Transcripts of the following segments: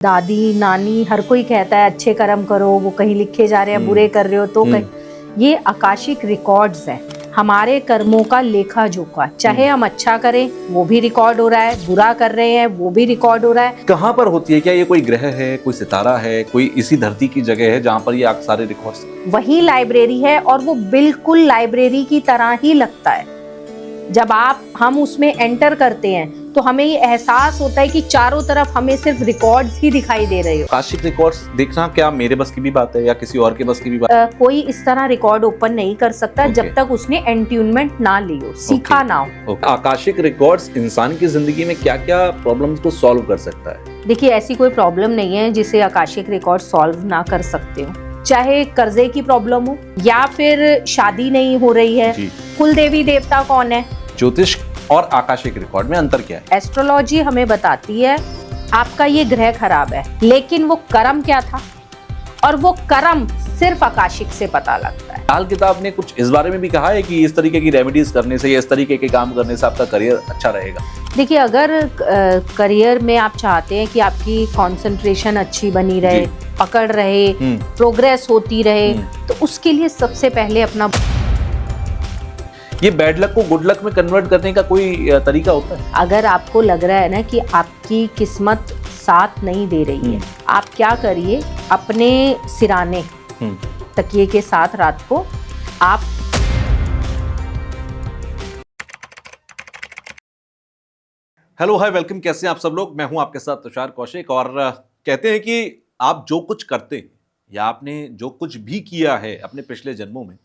दादी नानी हर कोई कहता है अच्छे कर्म करो, वो कहीं लिखे जा रहे हैं बुरे कर रहे हो तो कहीं। ये आकाशिक रिकॉर्ड्स है हमारे कर्मों का लेखा जोखा। चाहे हम अच्छा करें वो भी रिकॉर्ड हो रहा है, बुरा कर रहे हैं वो भी रिकॉर्ड हो रहा है। कहाँ पर होती है? क्या ये कोई ग्रह है, कोई सितारा है, कोई इसी धरती की जगह है जहाँ पर ये सारे रिकॉर्ड्स? वही लाइब्रेरी है और वो बिल्कुल लाइब्रेरी की तरह ही लगता है। जब हम उसमें एंटर करते हैं तो हमें ये एहसास होता है कि चारों तरफ हमें सिर्फ रिकॉर्ड्स ही दिखाई दे रहे हो। आकाशिक रिकॉर्ड्स देखना क्या मेरे बस की भी बात है या किसी और के बस की भी बात? कोई इस तरह रिकॉर्ड ओपन नहीं कर सकता जब तक उसने एंट्यूनमेंट ना ली हो, सीखा ना हो। आकाशिक रिकॉर्ड्स इंसान की जिंदगी में क्या क्या प्रॉब्लम्स को सॉल्व कर सकता है? देखिए, ऐसी कोई प्रॉब्लम नहीं है जिसे आकाशिक रिकॉर्ड सॉल्व ना कर सकते हो। चाहे कर्जे की प्रॉब्लम हो या फिर शादी नहीं हो रही है, कुल देवी देवता कौन है। ज्योतिष और आकाशिक रिकॉर्ड में अंतर क्या है? एस्ट्रोलॉजी हमें बताती है आपका ये ग्रह खराब है, लेकिन वो कर्म क्या था और वो कर्म सिर्फ आकाशिक से पता लगता है। लाल किताब ने कुछ इस बारे में भी कहा है कि इस तरीके की रेमेडीज करने से या इस तरीके के काम करने से आपका करियर अच्छा रहेगा? देखिए, अगर करियर में आप चाहते हैं कि आपकी कंसंट्रेशन अच्छी बनी रहे, पकड़ रहे, प्रोग्रेस होती रहे, तो उसके लिए सबसे पहले अपना ये बैड लक को गुड लक में कन्वर्ट करने का कोई तरीका होता है? अगर आपको लग रहा है ना कि आपकी किस्मत साथ नहीं दे रही है, आप क्या करिए, अपने सिराने तकिए के साथ रात को आप हेलो हाय वेलकम, कैसे हैं आप सब लोग? मैं हूं आपके साथ तुषार कौशिक। और कहते हैं कि आप जो कुछ करते हैं या आपने जो कुछ भी किया है अपने पिछले जन्मों में,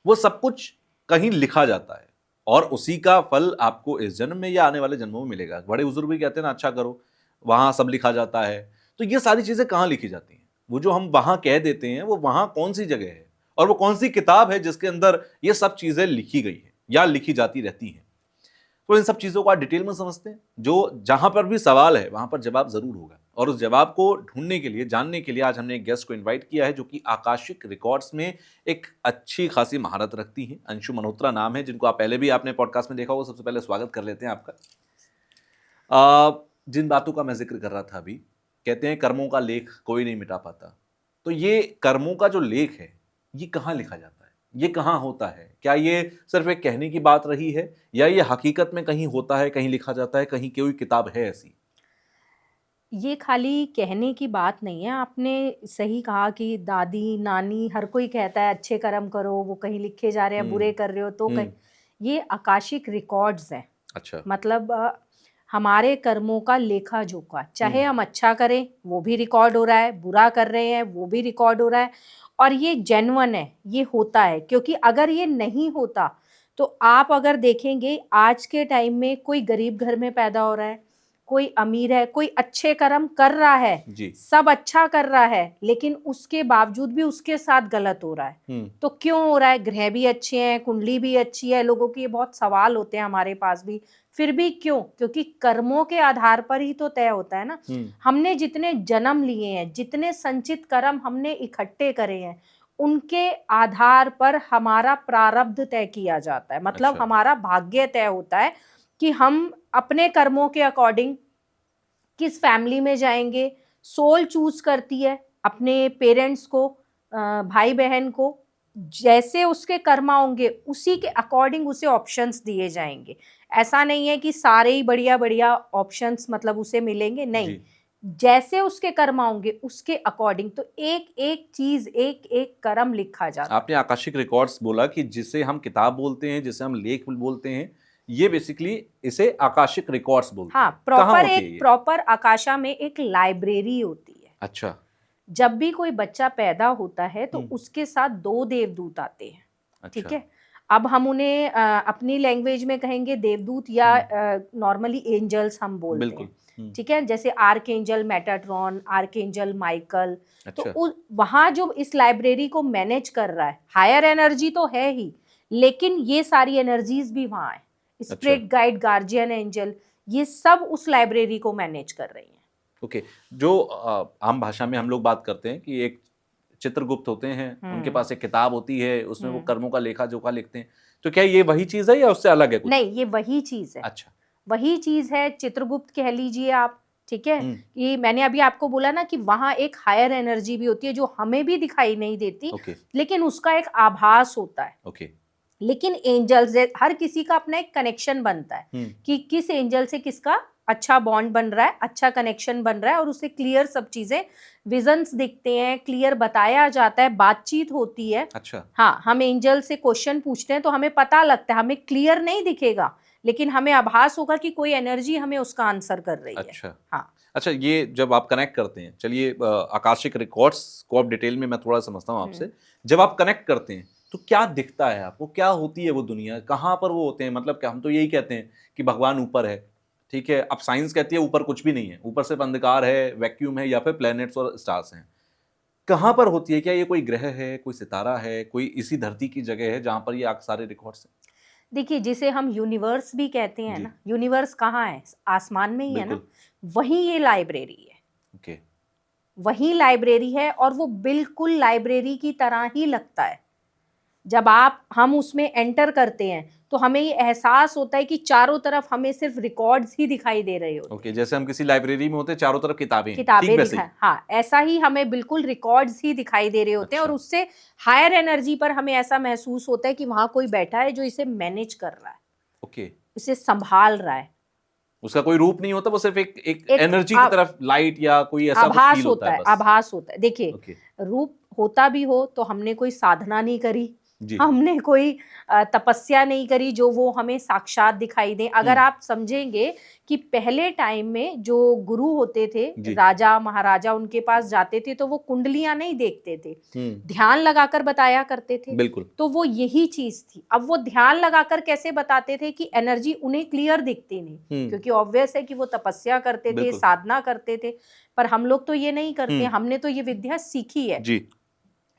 वो सब कुछ कहीं लिखा जाता है और उसी का फल आपको इस जन्म में या आने वाले जन्मों में मिलेगा। बड़े बुजुर्ग भी कहते हैं ना, अच्छा करो, वहां सब लिखा जाता है। तो ये सारी चीजें कहाँ लिखी जाती हैं? वो जो हम वहां कह देते हैं वो वहां कौन सी जगह है और वो कौन सी किताब है जिसके अंदर ये सब चीजें लिखी गई है या लिखी जाती रहती हैं? तो इन सब चीजों को आज डिटेल में समझते हैं। जो जहां पर भी सवाल है वहां पर जवाब जरूर होगा और उस जवाब को ढूंढने के लिए, जानने के लिए आज हमने एक गेस्ट को इनवाइट किया है जो कि आकाशिक रिकॉर्ड्स में एक अच्छी खासी महारत रखती हैं। अंशु मल्होत्रा नाम है, जिनको आप पहले भी आपने पॉडकास्ट में देखा होगा। सबसे पहले स्वागत कर लेते हैं आपका। जिन बातों का मैं जिक्र कर रहा था अभी, कहते हैं कर्मों का लेख कोई नहीं मिटा पाता। तो ये कर्मों का जो लेख है ये कहाँ लिखा जाता है, ये कहाँ होता है? क्या ये सिर्फ एक कहने की बात रही है या ये हकीकत में कहीं होता है, कहीं लिखा जाता है, कहीं कोई किताब है ऐसी? ये खाली कहने की बात नहीं है। आपने सही कहा कि दादी नानी हर कोई कहता है अच्छे कर्म करो, वो कहीं लिखे जा रहे हैं बुरे कर रहे हो तो कहीं। ये आकाशिक रिकॉर्ड्स हैं। अच्छा। मतलब हमारे कर्मों का लेखा जोखा। चाहे हम अच्छा करें वो भी रिकॉर्ड हो रहा है, बुरा कर रहे हैं वो भी रिकॉर्ड हो रहा है। और ये जेन्युइन है, ये होता है। क्योंकि अगर ये नहीं होता तो आप अगर देखेंगे आज के टाइम में कोई गरीब घर में पैदा हो रहा है, कोई अमीर है, कोई अच्छे कर्म कर रहा है, सब अच्छा कर रहा है, लेकिन उसके बावजूद भी उसके साथ गलत हो रहा है। तो क्यों हो रहा है? ग्रह भी अच्छे हैं, कुंडली भी अच्छी है, लोगों के ये बहुत सवाल होते हैं हमारे पास भी। फिर भी क्यों? क्योंकि कर्मों के आधार पर ही तो तय होता है ना। हमने जितने जन्म लिए हैं, जितने संचित कर्म हमने इकट्ठे करे हैं, उनके आधार पर हमारा प्रारब्ध तय किया जाता है। मतलब हमारा भाग्य तय होता है कि हम अपने कर्मों के अकॉर्डिंग किस फैमिली में जाएंगे। सोल चूज करती है अपने पेरेंट्स को, भाई बहन को। जैसे उसके कर्म होंगे उसी के अकॉर्डिंग उसे ऑप्शंस दिए जाएंगे। ऐसा नहीं है कि सारे ही बढ़िया बढ़िया ऑप्शंस मतलब उसे मिलेंगे, नहीं। जैसे उसके कर्म होंगे उसके अकॉर्डिंग तो एक एक चीज, एक एक कर्म लिखा जाता है। आपने आकाशिक रिकॉर्ड्स बोला कि जिसे हम किताब बोलते हैं, जिसे हम लेख बोलते हैं, ये बेसिकली इसे आकाशिक रिकॉर्ड्स बोलते हैं। हाँ, प्रॉपर आकाशा में एक लाइब्रेरी होती है। अच्छा। जब भी कोई बच्चा पैदा होता है तो उसके साथ 2 देवदूत आते हैं। अच्छा। ठीक है। अब हम उन्हें अपनी लैंग्वेज में कहेंगे देवदूत या नॉर्मली एंजल्स हम बोलते हैं। ठीक है। जैसे आर्कएंजल मेटाट्रॉन, आर्कएंजल माइकल। अच्छा। तो वहां जो इस लाइब्रेरी को मैनेज कर रहा है, हायर एनर्जी तो है ही, लेकिन ये सारी एनर्जीज भी वहां है। स्पिरिट गाइड, गार्जियन एंजल, ये सब उस लाइब्रेरी को मैनेज कर रही हैं। ओके। जो आम भाषा में हम लोग बात करते हैं कि एक चित्रगुप्त होते हैं, उनके पास एक किताब होती है, उसमें वो कर्मों का लेखा जोखा लिखते हैं। तो क्या ये वही चीज है या उससे अलग है कुछ? नहीं, ये वही चीज है। अच्छा। वही चीज है। चित्रगुप्त कह लीजिए आप, ठीक है, कि मैंने अभी आपको बोला ना कि वहां एक हायर एनर्जी भी होती है जो हमें भी दिखाई नहीं देती, लेकिन उसका एक आभास होता है। लेकिन एंजल्स, हर किसी का अपना एक कनेक्शन बनता है कि किस एंजल से किसका अच्छा बॉन्ड बन रहा है, अच्छा कनेक्शन बन रहा है, और उसे क्लियर सब चीजें, विजन्स दिखते हैं, क्लियर बताया जाता है, बातचीत होती है। अच्छा। हाँ, हम एंजल से क्वेश्चन पूछते हैं तो हमें पता लगता है, हमें क्लियर नहीं दिखेगा लेकिन हमें आभास होगा कि कोई एनर्जी हमें उसका आंसर कर रही है। अच्छा। हाँ। अच्छा, ये जब आप कनेक्ट करते हैं, चलिए आकाशिक रिकॉर्ड्स को आप डिटेल में मैं थोड़ा समझता हूँ आपसे। जब आप कनेक्ट करते हैं तो क्या दिखता है आपको, क्या होती है वो दुनिया, कहाँ पर वो होते हैं? मतलब क्या हम तो यही कहते हैं कि भगवान ऊपर है, ठीक है, अब साइंस कहती है ऊपर कुछ भी नहीं है, ऊपर सिर्फ अंधकार है, वैक्यूम है, या फिर प्लैनेट्स और स्टार्स हैं। कहाँ पर होती है? क्या ये कोई ग्रह है, कोई सितारा है, कोई इसी धरती की जगह है जहां पर ये सारे रिकॉर्ड्स हैं? देखिए, जिसे हम यूनिवर्स भी कहते हैं ना, यूनिवर्स कहाँ है? आसमान में ही है ना, वही ये लाइब्रेरी है। ओके। वही लाइब्रेरी है, और वो बिल्कुल लाइब्रेरी की तरह ही लगता है। जब हम उसमें एंटर करते हैं तो हमें ये एहसास होता है कि चारों तरफ हमें सिर्फ रिकॉर्ड्स ही दिखाई दे रहे होते हैं। ओके, जैसे हम किसी लाइब्रेरी में होते हैं, चारों तरफ किताबें दिखाई, हाँ, ऐसा ही हमें बिल्कुल रिकॉर्ड्स ही दिखाई दे रहे होते हैं। और उससे हायर एनर्जी पर हमें ऐसा महसूस होता है कि वहां कोई बैठा है जो इसे मैनेज कर रहा है। ओके। इसे संभाल रहा है। उसका कोई रूप नहीं होता, वो सिर्फ एक एनर्जी की तरफ, लाइट या कोई ऐसा कुछ फील होता है बस। आभास होता है। देखिए, रूप होता भी हो तो हमने कोई साधना नहीं करी, हमने कोई तपस्या नहीं करी जो वो हमें साक्षात दिखाई दे। अगर आप समझेंगे कि पहले टाइम में जो गुरु होते थे, राजा महाराजा, उनके पास जाते थे तो वो कुंडलियां नहीं देखते थे, ध्यान लगाकर बताया करते थे। बिल्कुल। तो वो यही चीज थी। अब वो ध्यान लगाकर कैसे बताते थे कि एनर्जी उन्हें क्लियर दिखती नहीं, क्योंकि ऑब्वियस है कि वो तपस्या करते थे, साधना करते थे। पर हम लोग तो ये नहीं करते, हमने तो ये विद्या सीखी है जी।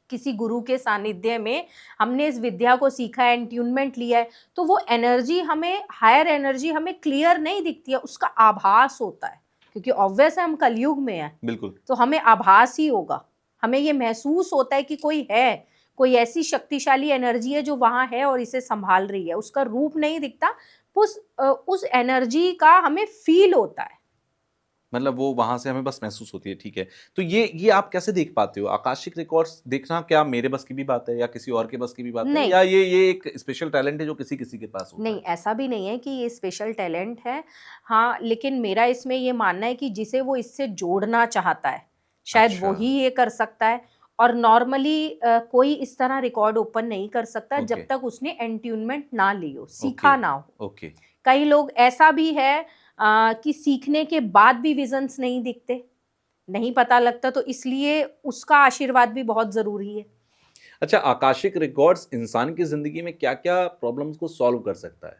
किसी गुरु के सानिध्य में हमने इस विद्या को सीखा है, एंट्यूनमेंट लिया है, तो वो एनर्जी हमें, हायर एनर्जी हमें क्लियर नहीं दिखती है, उसका आभास होता है। क्योंकि ऑब्वियस है हम कलयुग में हैं, बिल्कुल, तो हमें आभास ही होगा। हमें ये महसूस होता है कि कोई है, कोई ऐसी शक्तिशाली एनर्जी है जो वहां है और इसे संभाल रही है। उसका रूप नहीं दिखता, उस एनर्जी का हमें फील होता है। मतलब वो वहां से हमें बस महसूस होती है, ठीक है। तो ये आप कैसे देख पाते हो? आकाशिक रिकॉर्ड्स देखना क्या मेरे बस की भी बात है या किसी और के बस की भी बात है, या ये एक स्पेशल टैलेंट है जो किसी किसी के पास होता है? नहीं, ऐसा भी नहीं है कि ये स्पेशल टैलेंट है। हाँ, लेकिन मेरा इसमें ये मानना है कि जिसे वो इससे जोड़ना चाहता है, शायद वो ही ये कर सकता है। और नॉर्मली कोई इस तरह रिकॉर्ड ओपन नहीं कर सकता जब तक उसने एंट्यूनमेंट ना ली हो, सीखा ना हो। कई लोग ऐसा भी है कि सीखने के बाद भी विजन्स नहीं दिखते, नहीं पता लगता, तो इसलिए उसका आशीर्वाद भी बहुत जरूरी है। अच्छा, आकाशिक रिकॉर्ड्स इंसान की जिंदगी में क्या क्या प्रॉब्लम्स को सॉल्व कर सकता है?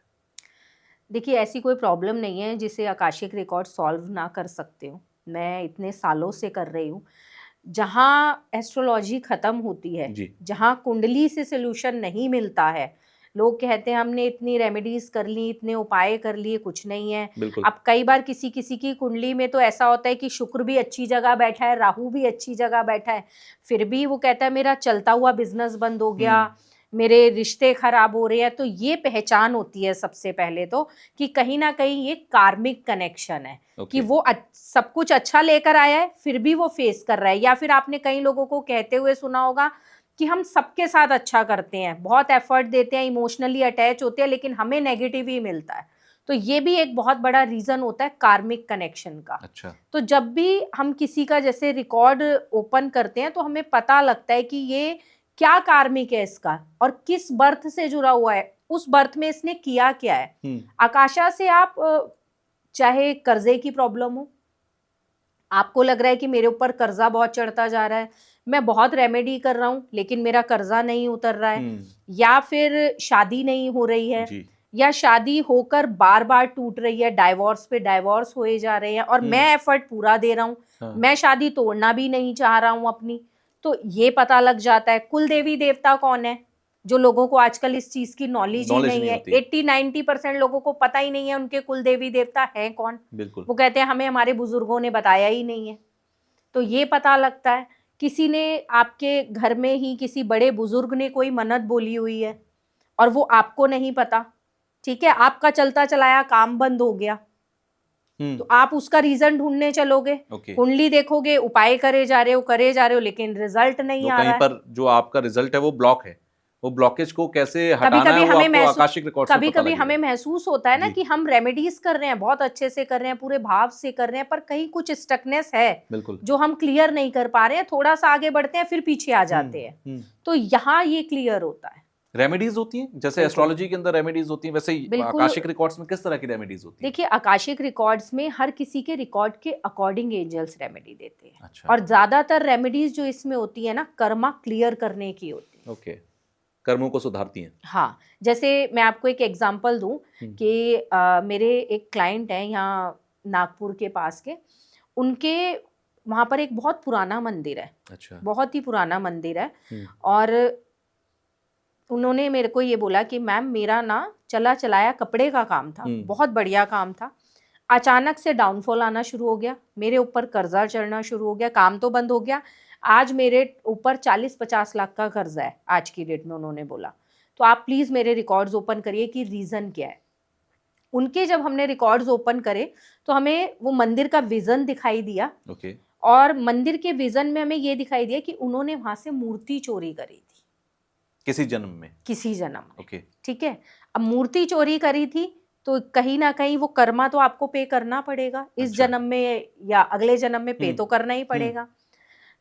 देखिए, ऐसी कोई प्रॉब्लम नहीं है जिसे आकाशिक रिकॉर्ड सॉल्व ना कर सकते हो। मैं इतने सालों से कर रही हूँ। जहाँ एस्ट्रोलॉजी खत्म होती है, जहाँ कुंडली से सोल्यूशन नहीं मिलता है, लोग कहते हैं हमने इतनी रेमेडीज कर ली, इतने उपाय कर लिए, कुछ नहीं है। अब कई बार किसी किसी की कुंडली में तो ऐसा होता है कि शुक्र भी अच्छी जगह बैठा है, राहु भी अच्छी जगह बैठा है, फिर भी वो कहता है मेरा चलता हुआ बिजनेस बंद हो गया, मेरे रिश्ते खराब हो रहे हैं। तो ये पहचान होती है सबसे पहले तो कि कहीं ना कहीं ये कार्मिक कनेक्शन है, कि वो सब कुछ अच्छा लेकर आया है फिर भी वो फेस कर रहा है। या फिर आपने कई लोगों को कहते हुए सुना होगा कि हम सबके साथ अच्छा करते हैं, बहुत एफर्ट देते हैं, इमोशनली अटैच होते हैं, लेकिन हमें नेगेटिव ही मिलता है। तो ये भी एक बहुत बड़ा रीजन होता है कार्मिक कनेक्शन का। अच्छा। तो जब भी हम किसी का जैसे रिकॉर्ड ओपन करते हैं तो हमें पता लगता है कि ये क्या कार्मिक है इसका, और किस बर्थ से जुड़ा हुआ है, उस बर्थ में इसने किया क्या है। आकाशा से आप चाहे कर्जे की प्रॉब्लम हो, आपको लग रहा है कि मेरे ऊपर कर्जा बहुत चढ़ता जा रहा है, मैं बहुत रेमेडी कर रहा हूँ लेकिन मेरा कर्जा नहीं उतर रहा है, या फिर शादी नहीं हो रही है, या शादी होकर बार बार टूट रही है, डाइवोर्स पे डाइवोर्स हुए जा रहे हैं, और मैं एफर्ट पूरा दे रहा हूँ, मैं शादी तोड़ना भी नहीं चाह रहा हूँ अपनी, तो ये पता लग जाता है। कुल देवी देवता कौन है, जो लोगों को आजकल इस चीज की नॉलेज ही नहीं है। 80-90% लोगों को पता ही नहीं है उनके कुल देवी देवता हैं कौन। बिल्कुल। वो कहते हैं हमें हमारे बुजुर्गों ने बताया ही नहीं है। तो ये पता लगता है किसी ने आपके घर में ही किसी बड़े बुजुर्ग ने कोई मन्नत बोली हुई है और वो आपको नहीं पता, ठीक है, आपका चलता चलाया काम बंद हो गया, तो आप उसका रीजन ढूंढने चलोगे, ओके। कुंडली देखोगे, उपाय करे जा रहे हो लेकिन रिजल्ट नहीं जो आ कहीं रहा है। पर जो आपका रिजल्ट है वो ब्लॉक है, वो ब्लॉकेज को कैसे कभी हटाना कभी है वो हमें आपको आकाशिक रिकॉर्ड्स में कभी पता कभी लगेगा। हमें महसूस होता है ना जी। कि हम रेमेडीज कर रहे हैं, बहुत अच्छे से कर रहे हैं, पूरे भाव से कर रहे हैं, पर कहीं कुछ स्टकनेस है बिल्कुल। जो हम क्लियर नहीं कर पा रहे हैं, थोड़ा सा आगे बढ़ते हैं फिर पीछे आ जाते हैं, हम्म। तो यहाँ ये क्लियर होता है। रेमेडीज होती हैं जैसे बिल्कुल। एस्ट्रोलॉजी के अंदर रेमेडीज होती हैं, वैसे ही बिल्कुल। आकाशिक रिकॉर्ड्स में किस तरह की रेमेडीज होती हैं? देखिए, आकाशिक रिकॉर्ड्स में हर किसी के रिकॉर्ड के अकॉर्डिंग एंजल्स रेमेडी देते हैं। अच्छा। और ज्यादातर रेमेडीज जो इसमें होती है ना, कर्मा क्लियर करने की होती है। ओके, कर्मों को सुधारती हैं। हाँ, जैसे मैं आपको एक एग्जांपल दूं कि मेरे एक क्लाइंट हैं यहाँ नागपुर के पास के, उनके वहाँ पर एक बहुत पुराना मंदिर है। अच्छा। बहुत ही पुराना मंदिर है। और उन्होंने मेरे को ये बोला कि मैम, मेरा ना चला चलाया कपड़े का काम था, बहुत बढ़िया काम था, अचानक से डाउनफॉल आना शुरू हो गया, मेरे ऊपर कर्जा चढ़ना शुरू हो गया, काम तो बंद हो गया, आज मेरे ऊपर 40-50 लाख का कर्जा है आज की डेट में। उन्होंने बोला तो आप प्लीज़ मेरे रिकॉर्ड्स ओपन करिए कि रीज़न क्या है। उनके जब हमने रिकॉर्ड्स ओपन करे तो हमें वो मंदिर का विज़न दिखाई दिया। ओके। और मंदिर के विज़न में हमें ये दिखाई दिया कि उन्होंने वहाँ से मूर्ति चोरी करी थी किसी जन्म में। किसी जन्म में। ओके। ठीक है, अब मूर्ति चोरी करी थी तो कहीं ना कहीं वो कर्मा तो आपको पे करना पड़ेगा, इस अच्छा। जन्म में या अगले जन्म में पे तो करना ही पड़ेगा।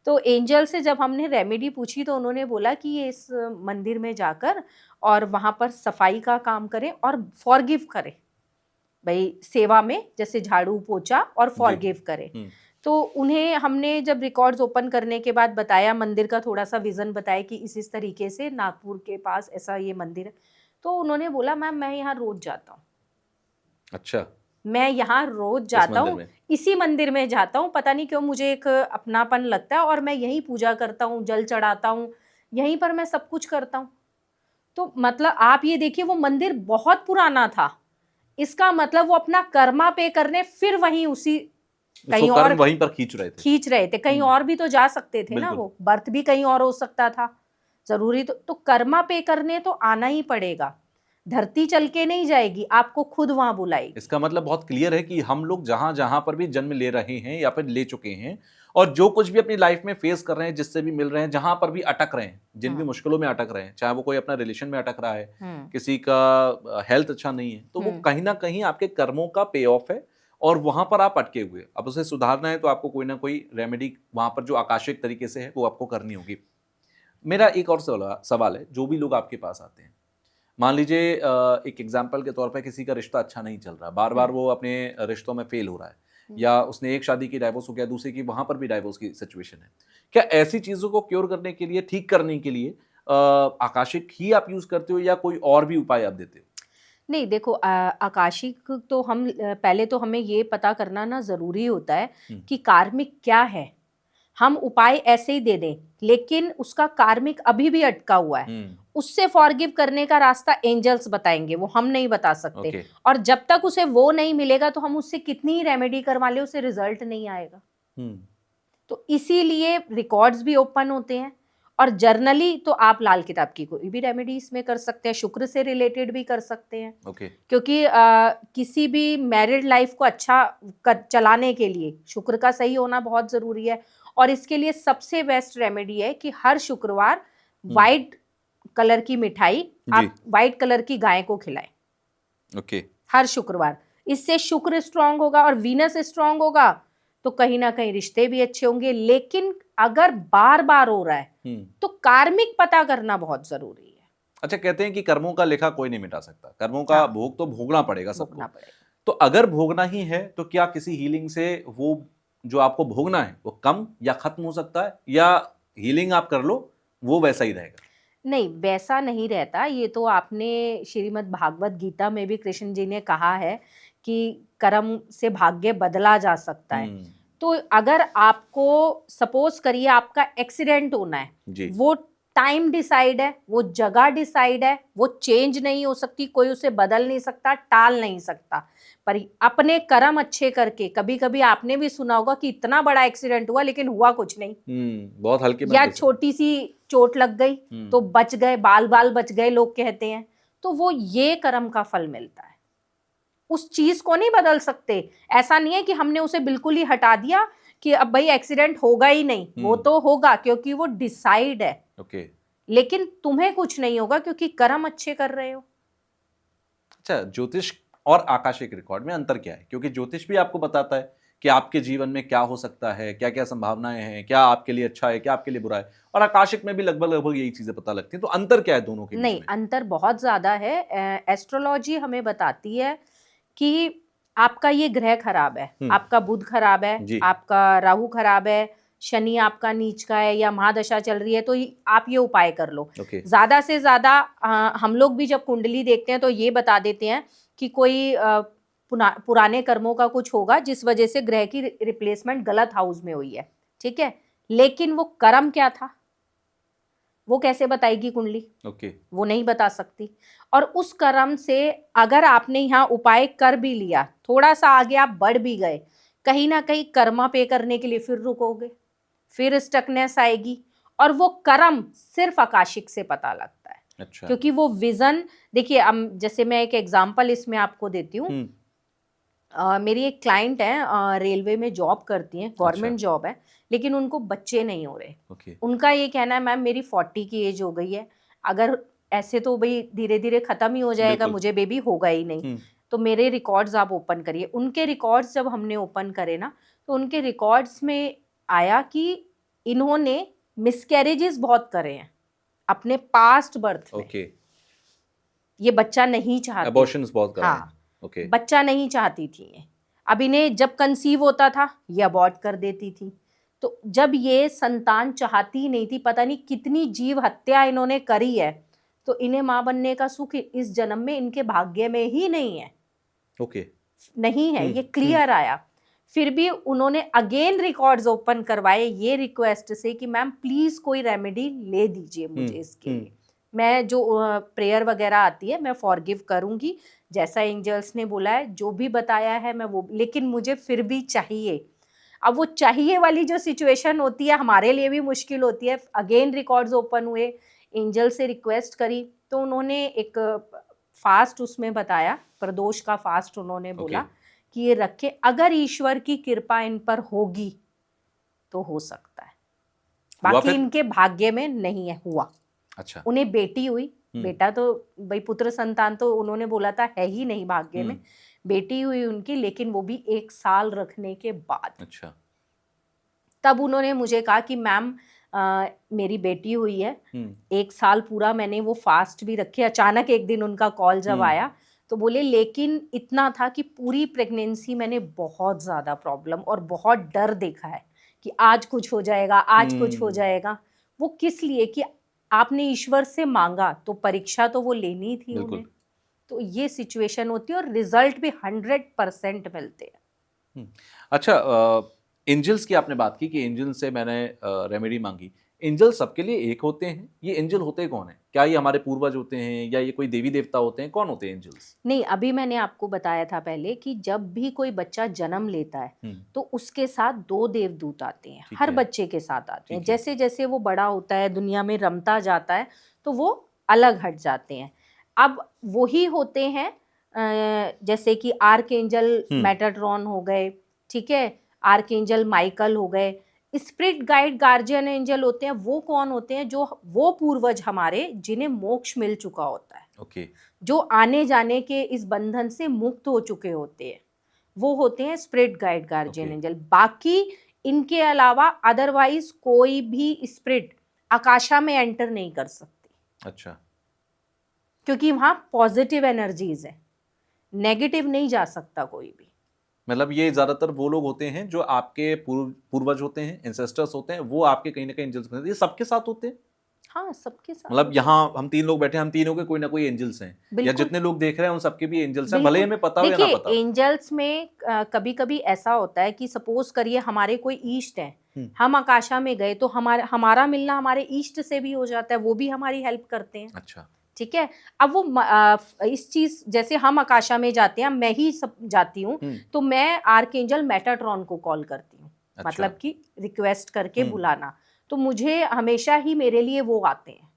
तो एंजल से जब हमने रेमेडी पूछी तो उन्होंने बोला कि ये इस मंदिर में जाकर और वहाँ पर सफाई का काम करें और फॉरगिव करें, भाई सेवा में जैसे झाड़ू पोछा और फॉरगिव करें। तो उन्हें हमने जब रिकॉर्ड्स ओपन करने के बाद बताया, मंदिर का थोड़ा सा विजन बताया कि इस तरीके से नागपुर के पास ऐसा ये मंदिर है, तो उन्होंने बोला मैम मैं यहाँ रोज जाता हूँ। अच्छा। मैं यहाँ रोज जाता हूँ, इसी मंदिर में जाता हूँ, पता नहीं क्यों मुझे एक अपनापन लगता है और मैं यहीं पूजा करता हूँ, जल चढ़ाता हूँ, यहीं पर मैं सब कुछ करता हूँ। तो मतलब आप ये देखिए, वो मंदिर बहुत पुराना था, इसका मतलब वो अपना कर्मा पे करने फिर वहीं उसी कहीं और वहीं पर खींच रहे थे कहीं और भी तो जा सकते थे ना, वो बर्थ भी कहीं और हो सकता था, जरूरी तो कर्मा पे करने तो आना ही पड़ेगा, धरती चल के नहीं जाएगी, आपको खुद वहां बुलाएगी। इसका मतलब बहुत क्लियर है कि हम लोग जहां जहां पर भी जन्म ले रहे हैं या फिर ले चुके हैं और जो कुछ भी अपनी लाइफ में फेस कर रहे हैं, जिससे भी मिल रहे हैं, जहां पर भी अटक रहे हैं, जिन भी मुश्किलों में अटक रहे हैं, चाहे वो कोई अपना रिलेशन में अटक रहा है, किसी का हेल्थ अच्छा नहीं है, तो वो कहीं ना कहीं आपके कर्मों का पे ऑफ है और वहां पर आप अटके हुए। अब उसे सुधारना है तो आपको कोई ना कोई रेमेडी वहां पर जो आकाशिक तरीके से है वो आपको करनी होगी। मेरा एक और सवाल है, जो भी लोग आपके पास आते हैं, मान लीजिए एक एग्जाम्पल के तौर पे किसी का रिश्ता अच्छा नहीं चल रहा, बार बार वो अपने रिश्तों में फेल हो रहा है, या उसने एक शादी की डाइवोर्स हो गया, दूसरी की वहां पर भी डाइवोर्स की सिचुएशन है, क्या ऐसी चीजों को क्योर करने के लिए, ठीक करने के लिए आकाशिक ही आप यूज करते हो या कोई और भी उपाय आप देते हो? नहीं, देखो आकाशिक तो हम पहले तो हमें ये पता करना ना जरूरी होता है कि कार्मिक क्या है। हम उपाय ऐसे ही दे दें लेकिन उसका कार्मिक अभी भी अटका हुआ है, उससे फॉरगिव करने का रास्ता एंजल्स बताएंगे, वो हम नहीं बता सकते। और जब तक उसे वो नहीं मिलेगा तो हम उससे कितनी ही रेमेडी करवा ले, उसे रिजल्ट नहीं आएगा। तो इसीलिए रिकॉर्ड्स भी ओपन होते हैं और जर्नली तो आप लाल किताब की कोई भी रेमेडी इसमें कर सकते हैं, शुक्र से रिलेटेड भी कर सकते हैं। क्योंकि किसी भी मैरिड लाइफ को अच्छा चलाने के लिए शुक्र का सही होना बहुत जरूरी है। और इसके लिए सबसे बेस्ट रेमेडी है कि हर शुक्रवार वाइट कलर की मिठाई आप वाइट कलर की गाय को खिलाएं। हर शुक्रवार, इससे शुक्र स्ट्रांग होगा और वीनस स्ट्रांग होगा तो कहीं ना कहीं रिश्ते भी अच्छे होंगे। लेकिन अगर बार बार हो रहा है तो कार्मिक पता करना बहुत जरूरी है। अच्छा, कहते हैं कि कर्मों का लेखा कोई नहीं मिटा सकता, कर्मों का भोग तो भोगना पड़ेगा सबको। तो अगर भोगना ही है तो क्या किसी हीलिंग से वो जो आपको भोगना है वो कम या खत्म हो सकता है, या हीलिंग आप कर लो वो वैसा ही रहेगा? नहीं, वैसा नहीं रहता। ये तो आपने श्रीमद् भागवत गीता में भी कृष्ण जी ने कहा है कि कर्म से भाग्य बदला जा सकता है। तो अगर आपको सपोज करिए आपका एक्सीडेंट होना है, वो टाइम डिसाइड है, वो जगह डिसाइड है, वो चेंज नहीं हो सकती, कोई उसे बदल नहीं सकता, टाल नहीं सकता। पर अपने कर्म अच्छे करके, कभी कभी आपने भी सुना होगा कि इतना बड़ा एक्सीडेंट हुआ लेकिन हुआ कुछ नहीं, बहुत हल्के, या छोटी सी चोट लग गई तो बच गए, बाल बाल बच गए लोग कहते हैं, तो वो ये कर्म का फल मिलता है। उस चीज को नहीं बदल सकते। ऐसा नहीं है कि हमने उसे बिल्कुल ही हटा दिया कि अब भाई एक्सीडेंट होगा ही नहीं, वो तो होगा क्योंकि वो डिसाइड है। ओके। लेकिन तुम्हें कुछ नहीं होगा क्योंकि कर्म अच्छे कर रहे हो। अच्छा, ज्योतिष और आकाशिक रिकॉर्ड में अंतर क्या है? क्योंकि ज्योतिष भी आपको बताता है कि आपके जीवन में क्या हो सकता है, क्या क्या संभावनाएं हैं, क्या आपके लिए अच्छा है, क्या आपके लिए बुरा है, और आकाशिक में भी लगभग लगभग यही चीजें पता लगती हैं। तो अंतर क्या है दोनों के बीच नहीं, में? अंतर बहुत ज्यादा है। एस्ट्रोलॉजी हमें बताती है कि आपका ये ग्रह खराब है, आपका बुध खराब है, जी। आपका राहु खराब है, शनि आपका नीच का है या महादशा चल रही है, तो आप ये उपाय कर लो। ओके। ज्यादा से ज्यादा हम लोग भी जब कुंडली देखते हैं तो ये बता देते हैं कि कोई पुराने कर्मों का कुछ होगा जिस वजह से ग्रह की रिप्लेसमेंट गलत हाउस में हुई है, ठीक है। लेकिन वो कर्म क्या था वो कैसे बताएगी कुंडली? ओके। वो नहीं बता सकती। और उस कर्म से अगर आपने यहाँ उपाय कर भी लिया, थोड़ा सा आगे आप बढ़ भी गए, कहीं ना कहीं कर्मा पे करने के लिए फिर रुकोगे, फिर स्टकनेस आएगी। और वो कर्म सिर्फ आकाशिक से पता लगता है। अच्छा। क्योंकि वो विजन, देखिए जैसे मैं एक एग्जांपल इसमें आपको देती हूँ। मेरी एक क्लाइंट है, रेलवे में जॉब करती हैं, गवर्नमेंट जॉब है, लेकिन उनको बच्चे नहीं हो रहे। ओके। उनका ये कहना है मैम मेरी 40 की एज हो गई है, अगर ऐसे तो भाई धीरे धीरे खत्म ही हो जाएगा, मुझे बेबी होगा ही नहीं, तो मेरे रिकॉर्ड्स आप ओपन करिए। उनके रिकॉर्ड्स जब हमने ओपन करे ना, तो उनके रिकॉर्ड्स में आया कि इन्होंने मिसकैरेजेस बहुत करे हैं अपने पास्ट बर्थ में। ओके। ये बच्चा नहीं चाहती, अबॉर्शंस बहुत कराए हैं। हाँ, ओके। बच्चा नहीं चाहती थी ये। अब इन्हें जब कंसीव होता था ये अबॉर्ट कर देती थी। तो जब ये संतान चाहती नहीं थी, पता नहीं कितनी जीव हत्या इन्होंने करी है, तो इन्हें माँ बनने का सुख इस जन्म में इनके भाग्य में ही नहीं है। ओके। नहीं है, ये क्लियर आया। फिर भी उन्होंने अगेन रिकॉर्ड्स ओपन करवाए ये रिक्वेस्ट से कि मैम प्लीज कोई रेमेडी ले दीजिए मुझे इसके लिए। मैं जो प्रेयर वगैरह आती है मैं फॉरगिव करूंगी, जैसा एंजल्स ने बोला है, जो भी बताया है मैं वो, लेकिन मुझे फिर भी चाहिए। अब वो चाहिए वाली जो सिचुएशन होती है हमारे लिए भी मुश्किल होती है। अगेन रिकॉर्ड्स ओपन हुए, एंजल से रिक्वेस्ट करी, तो उन्होंने एक फास्ट उसमें बताया, प्रदोष का फास्ट उन्होंने बोला कि ये रखे, अगर ईश्वर की कृपा इन पर होगी तो हो सकता है, बाकी इनके भाग्य में नहीं है हुआ। अच्छा। उन्हें बेटी हुई, बेटा तो भाई पुत्र संतान तो उन्होंने बोला था है ही नहीं भाग्य में, बेटी हुई उनकी, लेकिन वो भी 1 साल रखने के बाद। अच्छा। तब उन्होंने मुझे कहा कि मैम मेरी बेटी हुई है, 1 साल पूरा मैंने वो फास्ट भी रखे। अचानक एक दिन उनका कॉल जब आया तो बोले लेकिन इतना था कि पूरी प्रेगनेंसी मैंने बहुत ज़्यादा प्रॉब्लम और बहुत डर देखा है कि आज कुछ हो जाएगा, आज कुछ हो जाएगा। वो किस लिए कि आपने ईश्वर से मांगा तो परीक्षा तो वो लेनी थी उन्हें। तो ये सिचुएशन होती है और रिजल्ट भी 100% मिलते हैं। अच्छा, एंजल्स की आपने बात की कि एंजल से मैंने रेमेडी मांगी। एंजल सबके लिए एक होते हैं? ये एंजल होते कौन है? क्या ये हमारे पूर्वज होते हैं या ये कोई देवी देवता होते हैं? कौन होते हैं एंजल्स? नहीं, अभी मैंने आपको बताया था पहले कि जब भी कोई बच्चा जन्म लेता है तो उसके साथ 2 देवदूत आते हैं, हर बच्चे के साथ आते हैं। जैसे जैसे वो बड़ा होता है, दुनिया में रमता जाता है, तो वो अलग हट जाते हैं। अब वही होते हैं जैसे कि आर्कएंजल मेटाट्रॉन हो गए, ठीक है, आर्कएंजल माइकल हो गए। स्पिरिट गाइड गार्जियन एंजल होते हैं, वो कौन होते हैं? जो वो पूर्वज हमारे जिन्हें मोक्ष मिल चुका होता है, जो आने जाने के इस बंधन से मुक्त हो चुके होते हैं, वो होते हैं स्पिरिट गाइड गार्जियन एंजल। बाकी इनके अलावा अदरवाइज कोई भी स्पिरिट आकाशा में एंटर नहीं कर सकती। अच्छा। क्योंकि वहां पॉजिटिव एनर्जीज है, नेगेटिव नहीं जा सकता कोई भी। मतलब ये ज्यादातर वो लोग होते हैं जो आपके पूर्वज होते हैं, एंसेस्टर्स होते हैं, वो आपके कहीं ना कहीं एंजल्स होते हैं। ये सबके साथ होते हैं? हाँ, सबके साथ। मतलब यहाँ हम 3 लोग बैठे हैं, हम तीनों के कोई ना कोई एंजल्स हैं, या जितने लोग देख रहे हैं उन सबके भी एंजल्स हैं, भले ही हमें पता हो या ना पता हो। एंजल्स में कभी कभी ऐसा होता है कि सपोज करिए हमारे कोई इष्ट है, हम आकाशा में गए तो हमारा मिलना हमारे इष्ट से भी हो जाता है, वो भी हमारी हेल्प करते हैं। अच्छा, ठीक है। अब वो इस चीज, जैसे हम आकाशा में जाते हैं, मैं ही सब जाती हूँ, तो मैं आर्कएंजल मेटाट्रॉन को कॉल करती हूँ। अच्छा। मतलब कि रिक्वेस्ट करके बुलाना, तो मुझे हमेशा ही मेरे लिए वो आते हैं।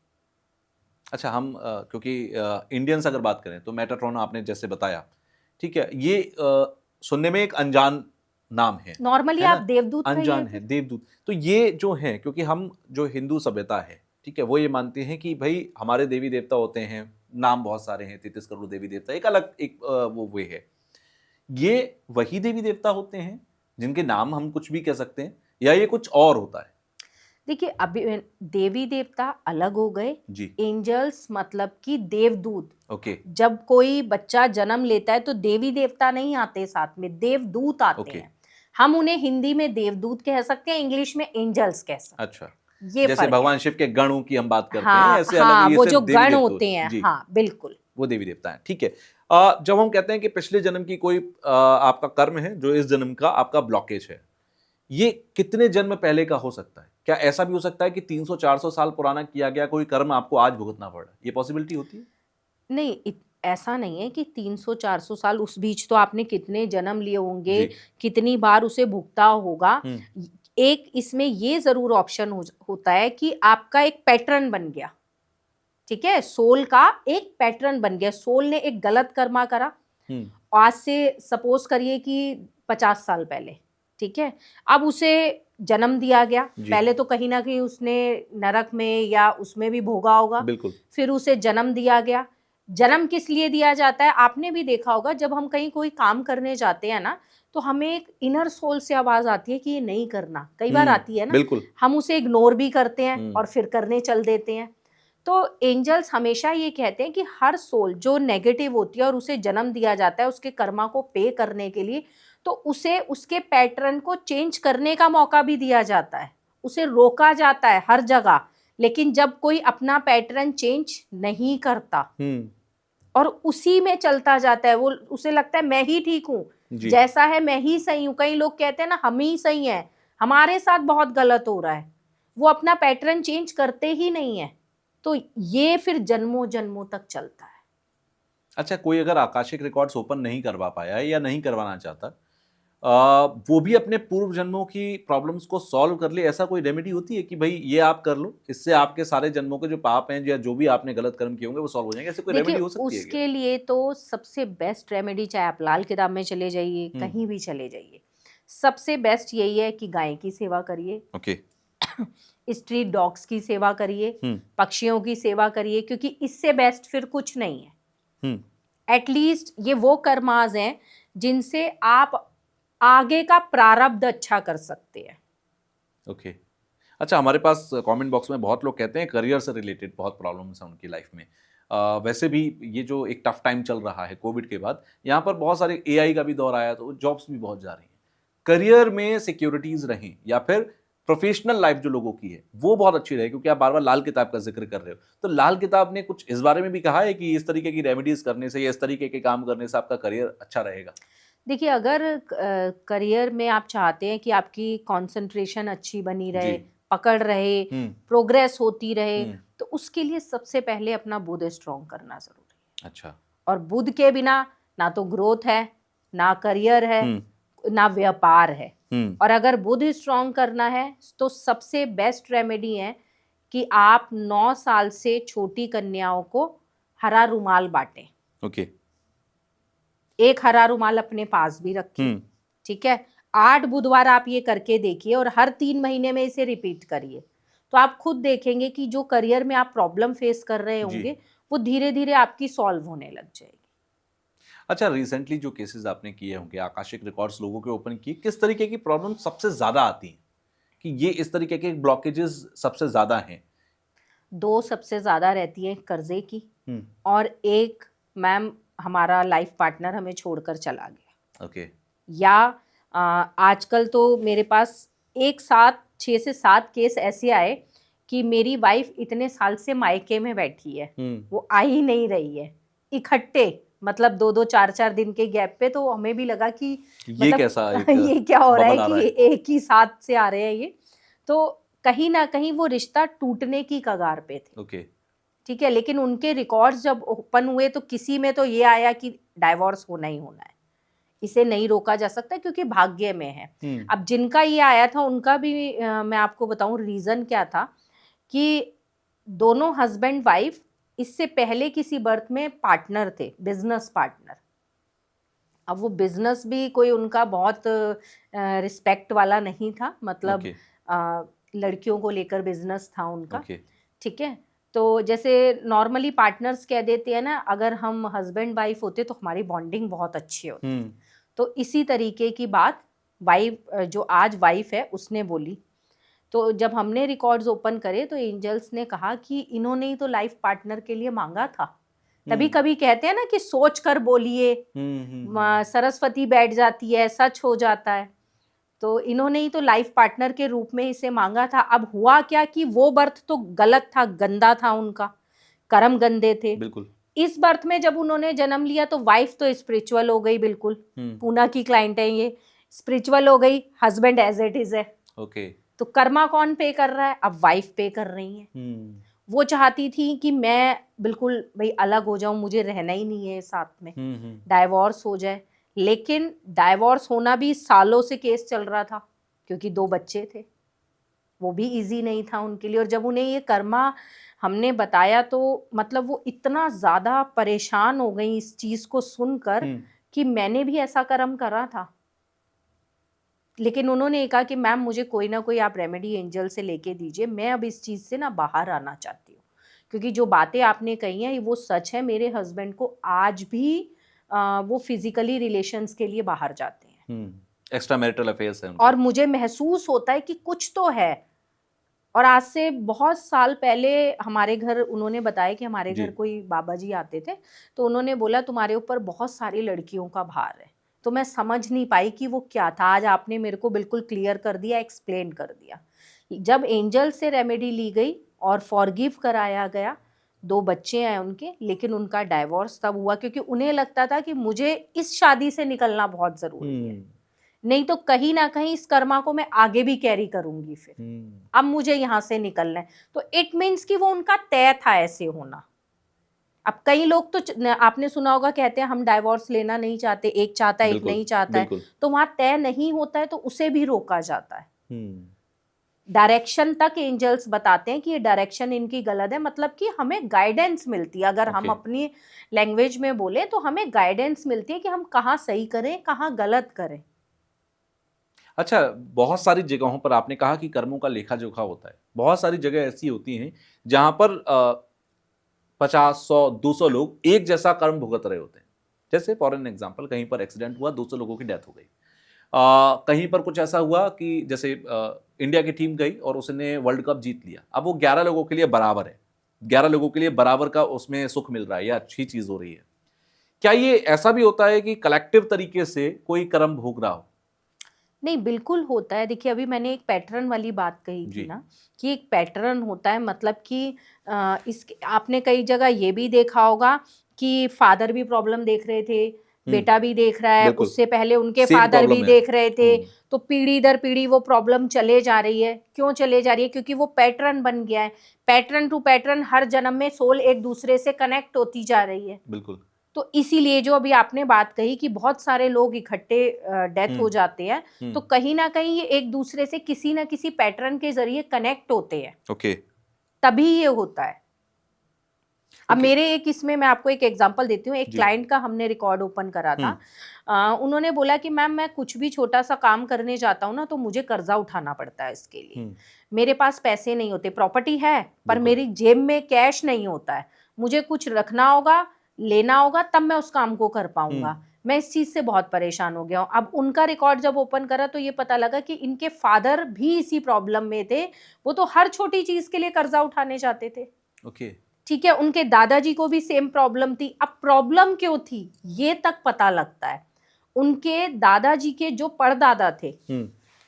अच्छा, हम क्योंकि इंडियंस अगर बात करें तो मेटाट्रॉन आपने जैसे बताया ठीक है, ये सुनने में एक अनजान नाम है नॉर्मली ना? आप देवदूत अनजान कहिए। है, देवदूत। तो ये जो है, क्योंकि हम जो हिंदू सभ्यता है, ठीक है, वो ये मानते हैं कि भाई हमारे देवी देवता होते हैं, नाम बहुत सारे हैं, 33 करोड़ देवी देवता, एक अलग एक वो वे है। ये वही देवी देवता होते हैं जिनके नाम हम कुछ भी कह सकते हैं, या ये कुछ और होता है? देखिए, अभी देवी देवता अलग हो गए, जी, एंजल्स मतलब कि देवदूत। ओके, जब कोई बच्चा जन्म लेता है तो देवी देवता नहीं आते साथ में, देवदूत आते ओके, हैं। हम उन्हें हिंदी में देवदूत कह सकते हैं, इंग्लिश में एंजल्स कह सकते अच्छा। हैं, ये जैसे फर्क है। भगवान शिव के गणों की हम बात करते हैं, हाँ ऐसे अलग हाँ, ये वो सिर्फ जो देवी गण देवता होते हैं, जी, हाँ बिल्कुल। वो देवी देवता है, ठीक है। जब हम कहते हैं कि पिछले जन्म की कोई आपका कर्म है जो इस जन्म का आपका ब्लॉकेज है, ये कितने जन्म पहले का हो सकता है? क्या ऐसा भी हो सकता है कि 300-400 साल पुराना किया गया कोई कर्म आपको आज भुगतना पड़ रहा है? ये पॉसिबिलिटी होती है? नहीं, ऐसा नहीं है कि 300-400 साल, उस बीच तो आपने कितने जन्म लिए होंगे, जी, कितनी बार उसे भुगता होगा। हम्म, एक इसमें ये जरूर ऑप्शन होता है कि आपका एक पैटर्न बन गया, ठीक है, सोल का एक पैटर्न बन गया, सोल ने एक गलत कर्मा करा हम्म, आज से सपोज करिए कि 50 साल पहले, ठीक है, अब उसे जन्म दिया गया, जी, पहले तो कहीं ना कहीं उसने नरक में या उसमें भी भोगा होगा, बिल्कुल, फिर उसे जन्म दिया गया। जन्म किस लिए दिया जाता है? आपने भी देखा होगा, जब हम कहीं कोई काम करने जाते हैं ना, तो हमें एक इनर सोल से आवाज आती है कि ये नहीं करना, कई बार आती है ना, बिल्कुल, हम उसे इग्नोर भी करते हैं हम्म, और फिर करने चल देते हैं। तो एंजल्स हमेशा ये कहते हैं कि हर सोल जो नेगेटिव होती है और उसे जन्म दिया जाता है उसके कर्मा को पे करने के लिए, तो उसे उसके पैटर्न को चेंज करने का मौका भी दिया जाता है, उसे रोका जाता है हर जगह। लेकिन जब कोई अपना पैटर्न चेंज नहीं करता हम्म, और उसी में चलता जाता है, वो उसे लगता है मैं ही ठीक हूँ, जी, जैसा है मैं ही सही हूँ। कई लोग कहते हैं ना हम ही सही हैं, हमारे साथ बहुत गलत हो रहा है, वो अपना पैटर्न चेंज करते ही नहीं है। तो ये फिर जन्मों जन्मों तक चलता है। अच्छा, कोई अगर आकाशिक रिकॉर्ड्स ओपन नहीं करवा पाया है या नहीं करवाना चाहता, वो भी अपने पूर्व जन्मों की प्रॉब्लम्स को सॉल्व कर ले, ऐसा कोई रेमेडी होती है कि भाई ये आप कर लो, इससे आपके सारे जन्मों के जो पाप हैं या जो भी आपने गलत कर्म किए होंगे वो सॉल्व हो जाएंगे, ऐसे कोई देखिए, रेमेडी हो सकती है क्या? उसके लिए तो सबसे बेस्ट रेमेडी, चाहे आप लाल किताब में चले जाइए, हम्म, कहीं भी चले जाइए, सबसे बेस्ट यही है कि गाय की सेवा करिए, ओके, स्ट्रीट डॉग्स की सेवा करिए, हम्म, पक्षियों की सेवा करिए, क्योंकि इससे बेस्ट फिर कुछ नहीं है। हम्म, एटलीस्ट ये वो कर्माज हैं जिनसे आप आगे का प्रारब्ध अच्छा कर सकते हैं। ओके। अच्छा, हमारे पास कमेंट बॉक्स में बहुत लोग कहते हैं करियर से रिलेटेड बहुत प्रॉब्लम्स हैं उनकी लाइफ में। वैसे भी ये जो एक टफ टाइम चल रहा है कोविड के बाद, यहाँ पर बहुत सारे एआई का भी दौर आया, तो जॉब्स भी बहुत जा रही हैं। करियर में सिक्योरिटीज रहें या फिर प्रोफेशनल लाइफ जो लोगों की है वो बहुत अच्छी रहे, क्योंकि आप बार बार लाल किताब का जिक्र कर रहे हो, तो लाल किताब ने कुछ इस बारे में भी कहा है कि इस तरीके की रेमेडीज करने से या इस तरीके के काम करने से आपका करियर अच्छा रहेगा? देखिए, अगर करियर में आप चाहते हैं कि आपकी कंसंट्रेशन अच्छी बनी जी, रहे, पकड़ रहे, हम्म, प्रोग्रेस होती रहे, हम्म, तो उसके लिए सबसे पहले अपना बुध स्ट्रॉन्ग करना जरूरी है। अच्छा, और बुध के बिना ना तो ग्रोथ है, ना करियर है, हम्म, ना व्यापार है। हम्म, और अगर बुध स्ट्रॉन्ग करना है तो सबसे बेस्ट रेमेडी है कि आप 9 साल से छोटी कन्याओं को हरा रुमाल बांटें। ओके, एक हरा रुमाल अपने पास भी रखिए, हम्म, ठीक है। 8 बुधवार आप ये करके देखिए और हर 3 महीने में इसे रिपीट करिए, तो आप खुद देखेंगे कि जो करियर में आप प्रॉब्लम फेस कर रहे जी। होंगे वो धीरे धीरे आपकी सॉल्व होने लग जाएगी। अच्छा, रिसेंटली जो केसेस आपने किए होंगे, आकाशिक रिकॉर्ड्स लोगों के ओपन किए, किस तरीके की प्रॉब्लम सबसे ज्यादा आती हैं कि ये इस तरीके के ब्लॉकेजेस सबसे ज्यादा हैं? 2 सबसे ज्यादा रहती है कर्जे की, हम्म, और एक मैम हमारा लाइफ पार्टनर हमें छोड़कर चला गया, ओके, या आजकल तो मेरे पास एक साथ 6 से 7 केस ऐसे आए कि मेरी वाइफ इतने साल से मायके में बैठी है, वो आ ही नहीं रही है इकट्ठे, मतलब 2-2 4-4 दिन के गैप पे। तो हमें भी लगा कि ये मतलब कैसा एक ये क्या हो रहा है बबल आ कि रहा है? एक ही साथ से आ रहे हैं ये। तो कहीं ना कहीं वो रिश्ता टूटने की कगार पे थे, ओके, ठीक है। लेकिन उनके रिकॉर्ड्स जब ओपन हुए तो किसी में तो ये आया कि डाइवोर्स होना ही होना है, इसे नहीं रोका जा सकता क्योंकि भाग्य में है। अब जिनका ये आया था उनका भी मैं आपको बताऊं रीजन क्या था, कि दोनों हस्बैंड वाइफ इससे पहले किसी बर्थ में पार्टनर थे, बिजनेस पार्टनर। अब वो बिजनेस भी कोई उनका बहुत रिस्पेक्ट वाला नहीं था, मतलब ओके लड़कियों को लेकर बिजनेस था उनका। ओके ठीक है, तो जैसे नॉर्मली पार्टनर्स कह देते हैं ना, अगर हम हस्बैंड वाइफ होते तो हमारी बॉन्डिंग बहुत अच्छी होती। तो इसी तरीके की बात वाइफ, जो आज वाइफ है, उसने बोली। तो जब हमने रिकॉर्ड्स ओपन करे तो एंजल्स ने कहा कि इन्होंने ही तो लाइफ पार्टनर के लिए मांगा था। तभी कभी कहते हैं ना कि सोच कर बोलिए, सरस्वती बैठ जाती है, सच हो जाता है। तो इन्होंने ही तो लाइफ पार्टनर के रूप में इसे मांगा था। अब हुआ क्या कि वो बर्थ तो गलत था, गंदा था, उनका कर्म गंदे थे। बिल्कुल। इस बर्थ में जब उन्होंने जन्म लिया तो वाइफ तो स्पिरिचुअल हो गई, बिल्कुल पूना की क्लाइंट है ये, स्पिरिचुअल हो गई, हस्बैंड एज इट इज है। ओके तो कर्मा कौन पे कर रहा है? अब वाइफ पे कर रही है। वो चाहती थी कि मैं बिल्कुल भाई अलग हो जाऊं, मुझे रहना ही नहीं है साथ में, डाइवोर्स हो जाए। लेकिन डाइवोर्स होना भी सालों से केस चल रहा था, क्योंकि 2 बच्चे थे, वो भी इजी नहीं था उनके लिए। और जब उन्हें ये कर्मा हमने बताया तो मतलब वो इतना ज़्यादा परेशान हो गई इस चीज़ को सुनकर कि मैंने भी ऐसा कर्म करा था। लेकिन उन्होंने कहा कि मैम मुझे कोई ना कोई आप रेमेडी एंजल से लेके दीजिए, मैं अब इस चीज़ से ना बाहर आना चाहती हूँ, क्योंकि जो बातें आपने कही हैं वो सच है। मेरे हस्बैंड को आज भी वो फिजिकली रिलेशंस के लिए बाहर जाते हैं, एक्स्ट्रा मैरिटल अफेयर्स हैं उनके। और मुझे महसूस होता है कि कुछ तो है। और आज से बहुत साल पहले हमारे घर, उन्होंने बताया कि हमारे घर कोई बाबा जी आते थे, तो उन्होंने बोला तुम्हारे ऊपर बहुत सारी लड़कियों का भार है। तो मैं समझ नहीं पाई कि वो क्या था। आज आपने मेरे को बिल्कुल क्लियर कर दिया, एक्सप्लेन कर दिया। जब एंजल से रेमेडी ली गई और फॉरगिव कराया गया, 2 बच्चे हैं उनके, लेकिन उनका डाइवोर्स तब हुआ क्योंकि उन्हें लगता था कि मुझे इस शादी से निकलना बहुत ज़रूरी है, नहीं तो कहीं ना कहीं इस कर्मा को मैं आगे भी कैरी करूंगी फिर। अब मुझे यहाँ से निकलना है। तो इट मीन्स कि वो उनका तय था ऐसे होना। अब कई लोग तो आपने सुना होगा, कहते हैं हम डाइवोर्स लेना नहीं चाहते, एक चाहता है एक नहीं चाहता है, तो वहां तय नहीं होता है तो उसे भी रोका जाता है। डायरेक्शन तक एंजल्स बताते हैं कि ये डायरेक्शन इनकी गलत है, मतलब कि हमें गाइडेंस मिलती है। अगर हम अपनी लैंग्वेज में बोले तो हमें गाइडेंस मिलती है कि हम कहाँ सही करें, कहाँ गलत करें। अच्छा, बहुत सारी जगहों पर आपने कहा कि कर्मों का लेखा जोखा होता है। बहुत सारी जगह ऐसी होती हैं जहां पर 50, 100, 200 लोग एक जैसा कर्म भुगत रहे होते हैं। जैसे फॉर एन एग्जाम्पल, कहीं पर एक्सीडेंट हुआ, 200 लोगों की डेथ हो गई। कहीं पर कुछ ऐसा हुआ कि जैसे इंडिया की टीम गई और उसने वर्ल्ड कप जीत लिया। अब वो 11 लोगों के लिए बराबर है, 11 लोगों के लिए बराबर का उसमें सुख मिल रहा है या अच्छी चीज हो रही है। क्या ये ऐसा भी होता है कि कलेक्टिव तरीके से कोई कर्म भोग रहा हो? नहीं, बिल्कुल होता है। देखिए, अभी मैंने एक पैटर्न वाली बात कही थी ना, कि एक पैटर्न होता है, मतलब कि इस आपने कई जगह ये भी देखा होगा कि फादर भी प्रॉब्लम देख रहे थे, बेटा भी देख रहा है, उससे पहले उनके फादर भी देख रहे थे, तो पीढ़ी दर पीढ़ी वो प्रॉब्लम चले जा रही है। क्यों चले जा रही है? क्योंकि वो पैटर्न बन गया है। पैटर्न टू पैटर्न हर जन्म में सोल एक दूसरे से कनेक्ट होती जा रही है। बिल्कुल। तो इसीलिए जो अभी आपने बात कही कि बहुत सारे लोग इकट्ठे डेथ हो जाते हैं, तो कहीं ना कहीं ये एक दूसरे से किसी ना किसी पैटर्न के जरिए कनेक्ट होते हैं। ओके। तभी ये होता है। अब मेरे एक इसमें मैं आपको एक एग्जांपल देती हूँ। एक क्लाइंट का हमने रिकॉर्ड ओपन करा था। उन्होंने बोला कि मैम मैं कुछ भी छोटा सा काम करने जाता हूँ ना, तो मुझे कर्जा उठाना पड़ता है इसके लिए। मेरे पास पैसे नहीं होते, प्रॉपर्टी है पर मेरी जेब में कैश नहीं होता है, मुझे कुछ रखना होगा, लेना होगा, तब मैं उस काम को कर पाऊंगा। मैं इस चीज से बहुत परेशान हो गया हूँ। अब उनका रिकॉर्ड जब ओपन करा तो ये पता लगा कि इनके फादर भी इसी प्रॉब्लम में थे। वो तो हर छोटी चीज के लिए कर्जा उठाने जाते थे। ओके। ठीक है, उनके दादाजी को भी सेम प्रॉब्लम थी। अब प्रॉब्लम क्यों थी ये तक पता लगता है। उनके दादाजी के जो परदादा थे,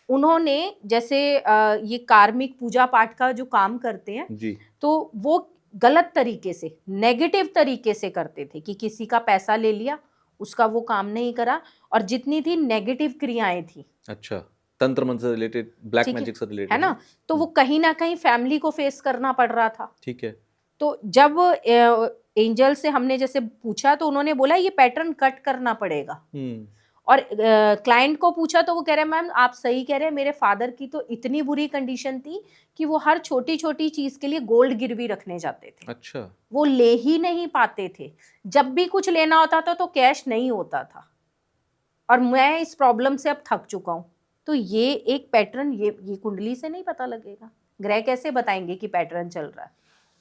उन्होंने जैसे ये कार्मिक पूजा पाठ का जो काम करते हैं जी, तो वो गलत तरीके से, नेगेटिव तरीके से करते थे कि किसी का पैसा ले लिया, उसका वो काम नहीं करा, और जितनी थी नेगेटिव क्रियाएं थी। अच्छा, तंत्र मंत्र से रिलेटेड, ब्लैक मैजिक से रिलेटेड, है ना? तो वो कहीं ना कहीं फैमिली को फेस करना पड़ रहा था। ठीक है। तो जब एंजल से हमने जैसे पूछा तो उन्होंने बोला ये पैटर्न कट करना पड़ेगा। और क्लाइंट को पूछा तो वो कह रहे मैम आप सही कह रहे हैं, मेरे फादर की तो इतनी बुरी कंडीशन थी कि वो हर छोटी छोटी चीज के लिए गोल्ड गिरवी रखने जाते थे। अच्छा। वो ले ही नहीं पाते थे। जब भी कुछ लेना होता था तो कैश नहीं होता था। और मैं इस प्रॉब्लम से अब थक चुका हूँ। तो ये एक पैटर्न, ये कुंडली से नहीं पता लगेगा, ग्रह कैसे बताएंगे कि पैटर्न चल रहा है।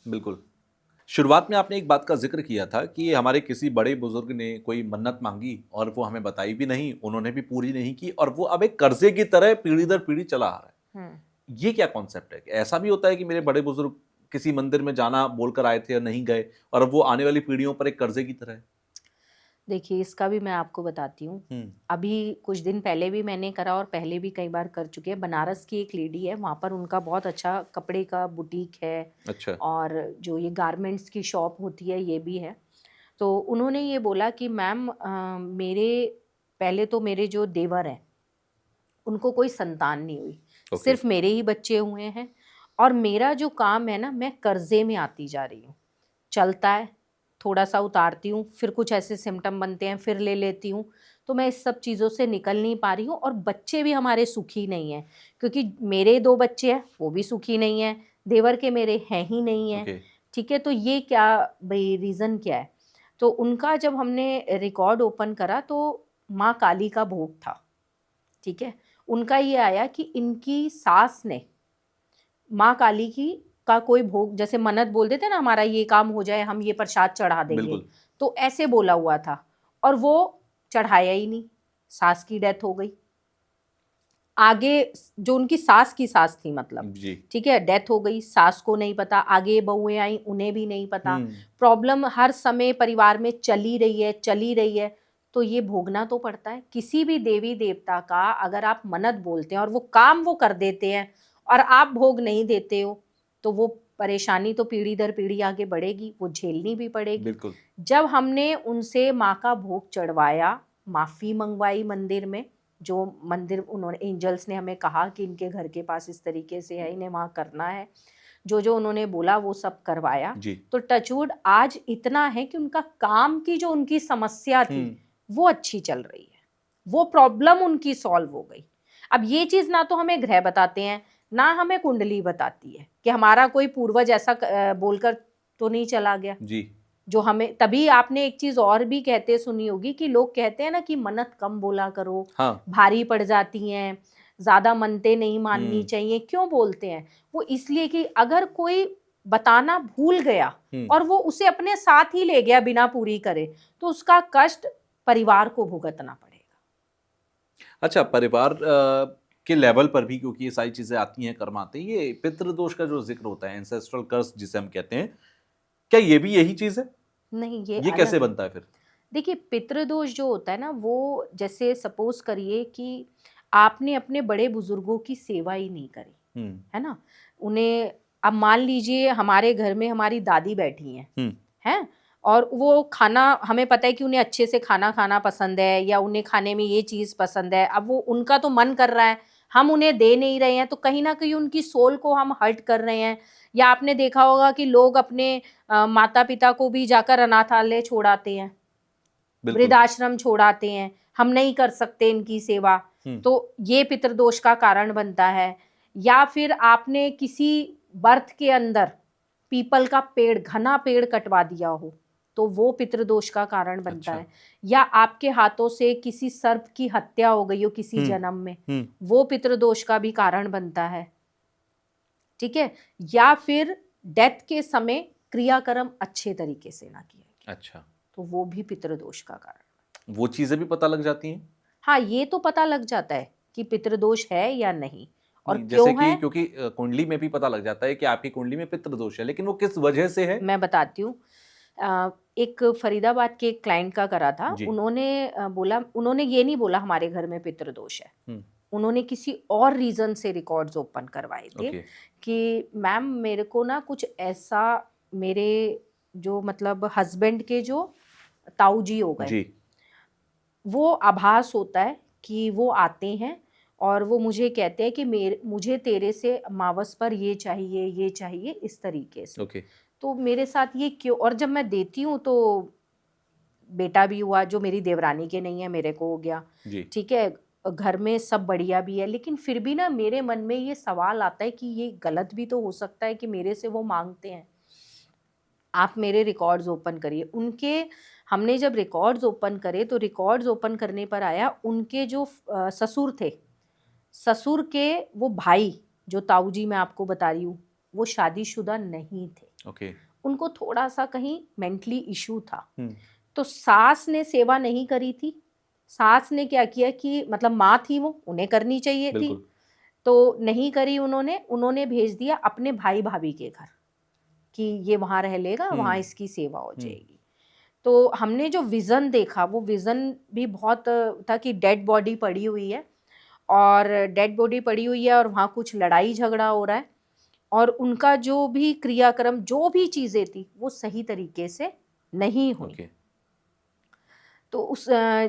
बिल्कुल। शुरुआत में आपने एक बात का जिक्र किया था कि हमारे किसी बड़े बुजुर्ग ने कोई मन्नत मांगी और वो हमें बताई भी नहीं, उन्होंने भी पूरी नहीं की, और वो अब एक कर्जे की तरह पीढ़ी दर पीढ़ी चला आ रहा है। ये क्या कॉन्सेप्ट है? ऐसा भी होता है कि मेरे बड़े बुजुर्ग किसी मंदिर में जाना बोलकर आए थे और नहीं गए, और अब वो आने वाली पीढ़ियों पर एक कर्जे की तरह है? देखिए, इसका भी मैं आपको बताती हूँ। अभी कुछ दिन पहले भी मैंने करा और पहले भी कई बार कर चुके हैं। बनारस की एक लेडी है, वहाँ पर उनका बहुत अच्छा कपड़े का बुटीक है। अच्छा। और जो ये गारमेंट्स की शॉप होती है ये भी है। तो उन्होंने ये बोला कि मैम पहले तो मेरे जो देवर हैं उनको कोई संतान नहीं हुई, सिर्फ मेरे ही बच्चे हुए हैं, और मेरा जो काम है ना, मैं कर्जे में आती जा रही हूँ। चलता है, थोड़ा सा उतारती हूँ, फिर कुछ ऐसे सिम्टम बनते हैं, फिर ले लेती हूँ। तो मैं इस सब चीज़ों से निकल नहीं पा रही हूँ, और बच्चे भी हमारे सुखी नहीं हैं, क्योंकि मेरे 2 बच्चे हैं वो भी सुखी नहीं हैं, देवर के मेरे हैं ही नहीं हैं। ठीक है, तो ये क्या भाई रीज़न क्या है? तो उनका जब हमने रिकॉर्ड ओपन करा तो माँ काली का भोग था। ठीक है, उनका ये आया कि इनकी सास ने माँ काली की का कोई भोग, जैसे मन्नत बोल देते ना, हमारा ये काम हो जाए हम ये प्रसाद चढ़ा देंगे, तो ऐसे बोला हुआ था, और वो चढ़ाया ही नहीं, सास की डेथ हो गई। आगे जो उनकी सास की सास थी, मतलब ठीक है, डेथ हो गई, सास को नहीं पता, आगे बहुएं आई उन्हें भी नहीं पता। प्रॉब्लम हर समय परिवार में चली रही है। तो ये भोगना तो पड़ता है। किसी भी देवी देवता का अगर आप मन्नत बोलते हैं और वो काम वो कर देते हैं और आप भोग नहीं देते हो, तो वो परेशानी तो पीढ़ी दर पीढ़ी आगे बढ़ेगी, वो झेलनी भी पड़ेगी। बिल्कुल। जब हमने उनसे माँ का भोग चढ़वाया, माफ़ी मंगवाई मंदिर में, जो मंदिर उन्होंने एंजल्स ने हमें कहा कि इनके घर के पास इस तरीके से है, इन्हें वहाँ करना है, जो उन्होंने बोला वो सब करवाया। तो टचवुड आज इतना है कि उनका काम की जो उनकी समस्या थी वो अच्छी चल रही है, वो प्रॉब्लम उनकी सॉल्व हो गई। अब ये चीज़ ना तो हमें ग्रह बताते हैं, ना हमें कुंडली बताती है कि हमारा कोई पूर्वज ऐसा बोलकर तो नहीं चला गया जी। जो हमें, तभी आपने एक चीज और भी कहते सुनी होगी कि लोग कहते हैं ना कि मन्नत कम बोला करो, हाँ। भारी पड़ जाती हैं, ज्यादा मनते नहीं माननी चाहिए। क्यों बोलते हैं? वो इसलिए कि अगर कोई बताना भूल गया और वो उसे अपने साथ ही ले गया बिना पूरी करे, तो उसका कष्ट परिवार को भुगतना पड़ेगा। अच्छा, परिवार के लेवल पर भी क्योंकि ये सारी चीजें आती हैं, कर्म आते हैं, ये पितृदोष का जो जिक्र होता है, एंसेस्ट्रल कर्स जिसे हम कहते हैं, क्या ये भी यही चीज है? नहीं, ये कैसे बनता है फिर? देखिए, पितृदोष जो होता है ना, वो जैसे सपोज करिए कि आपने अपने बड़े बुजुर्गों की सेवा ही नहीं करी, है ना, उन्हें, अब मान लीजिए हमारे घर में हमारी दादी बैठी हैं, और वो खाना, हमें पता है कि उन्हें अच्छे से खाना खाना पसंद है, या उन्हें खाने में ये चीज़ पसंद है, अब वो उनका तो मन कर रहा है, हम उन्हें दे नहीं रहे हैं, तो कहीं ना कहीं उनकी सोल को हम हर्ट कर रहे हैं। या आपने देखा होगा कि लोग अपने माता पिता को भी जाकर अनाथालय छोड़ाते हैं, वृद्धाश्रम छोड़ाते हैं, हम नहीं कर सकते इनकी सेवा, तो ये पितृदोष का कारण बनता है। या फिर आपने किसी बर्थ के अंदर पीपल का पेड़, घना पेड़ कटवा दिया हो, तो वो पितृदोष का कारण बनता है। या आपके हाथों से किसी सर्प की हत्या हो गई हो किसी जन्म में, वो पितृदोष का भी कारण बनता है। ठीक है, या फिर डेथ के समय क्रियाकर्म अच्छे तरीके से ना किया, अच्छा, तो वो भी पितृदोष का कारण। वो चीजें भी पता लग जाती हैं? हाँ, ये तो पता लग जाता है कि पितृदोष है या नहीं, और जैसे कि क्योंकि कुंडली में भी पता लग जाता है कि आपकी कुंडली में पितृदोष है, लेकिन वो किस वजह से है? मैं बताती हूँ। एक फरीदाबाद के एक क्लाइंट का करा था, उन्होंने बोला, उन्होंने ये नहीं बोला हमारे घर में पितृदोष है, उन्होंने किसी और रीजन से रिकॉर्ड्स ओपन करवाए थे कि मैम मेरे को ना कुछ ऐसा, मेरे जो मतलब हस्बैंड के जो ताऊ जी हो गए, वो आभास होता है कि वो आते हैं और वो मुझे कहते हैं कि मुझे तेरे से अमावस पर ये चाहिए इस तरीके से। तो मेरे साथ ये क्यों, और जब मैं देती हूँ तो बेटा भी हुआ, जो मेरी देवरानी के नहीं है मेरे को हो गया, ठीक है, घर में सब बढ़िया भी है, लेकिन फिर भी ना मेरे मन में ये सवाल आता है कि ये गलत भी तो हो सकता है कि मेरे से वो मांगते हैं। आप मेरे रिकॉर्ड्स ओपन करिए, उनके हमने जब रिकॉर्ड्स ओपन करे तो रिकॉर्ड्स ओपन करने पर आया उनके जो ससुर थे, ससुर के वो भाई जो ताऊ जी मैं आपको बता रही हूँ, वो शादीशुदा नहीं थे। ओके। उनको थोड़ा सा कहीं मेंटली इशू था। तो सास ने सेवा नहीं करी थी। सास ने क्या किया कि मतलब माँ थी वो, उन्हें करनी चाहिए थी, बिल्कुल। तो नहीं करी उन्होंने भेज दिया अपने भाई भाभी के घर कि ये वहाँ रह लेगा, वहाँ इसकी सेवा हो जाएगी। तो हमने जो विज़न देखा वो विज़न भी बहुत था कि डेड बॉडी पड़ी हुई है और वहाँ कुछ लड़ाई झगड़ा हो रहा है और उनका जो भी क्रियाक्रम जो भी चीज़ें थी वो सही तरीके से नहीं हुई। ओके। तो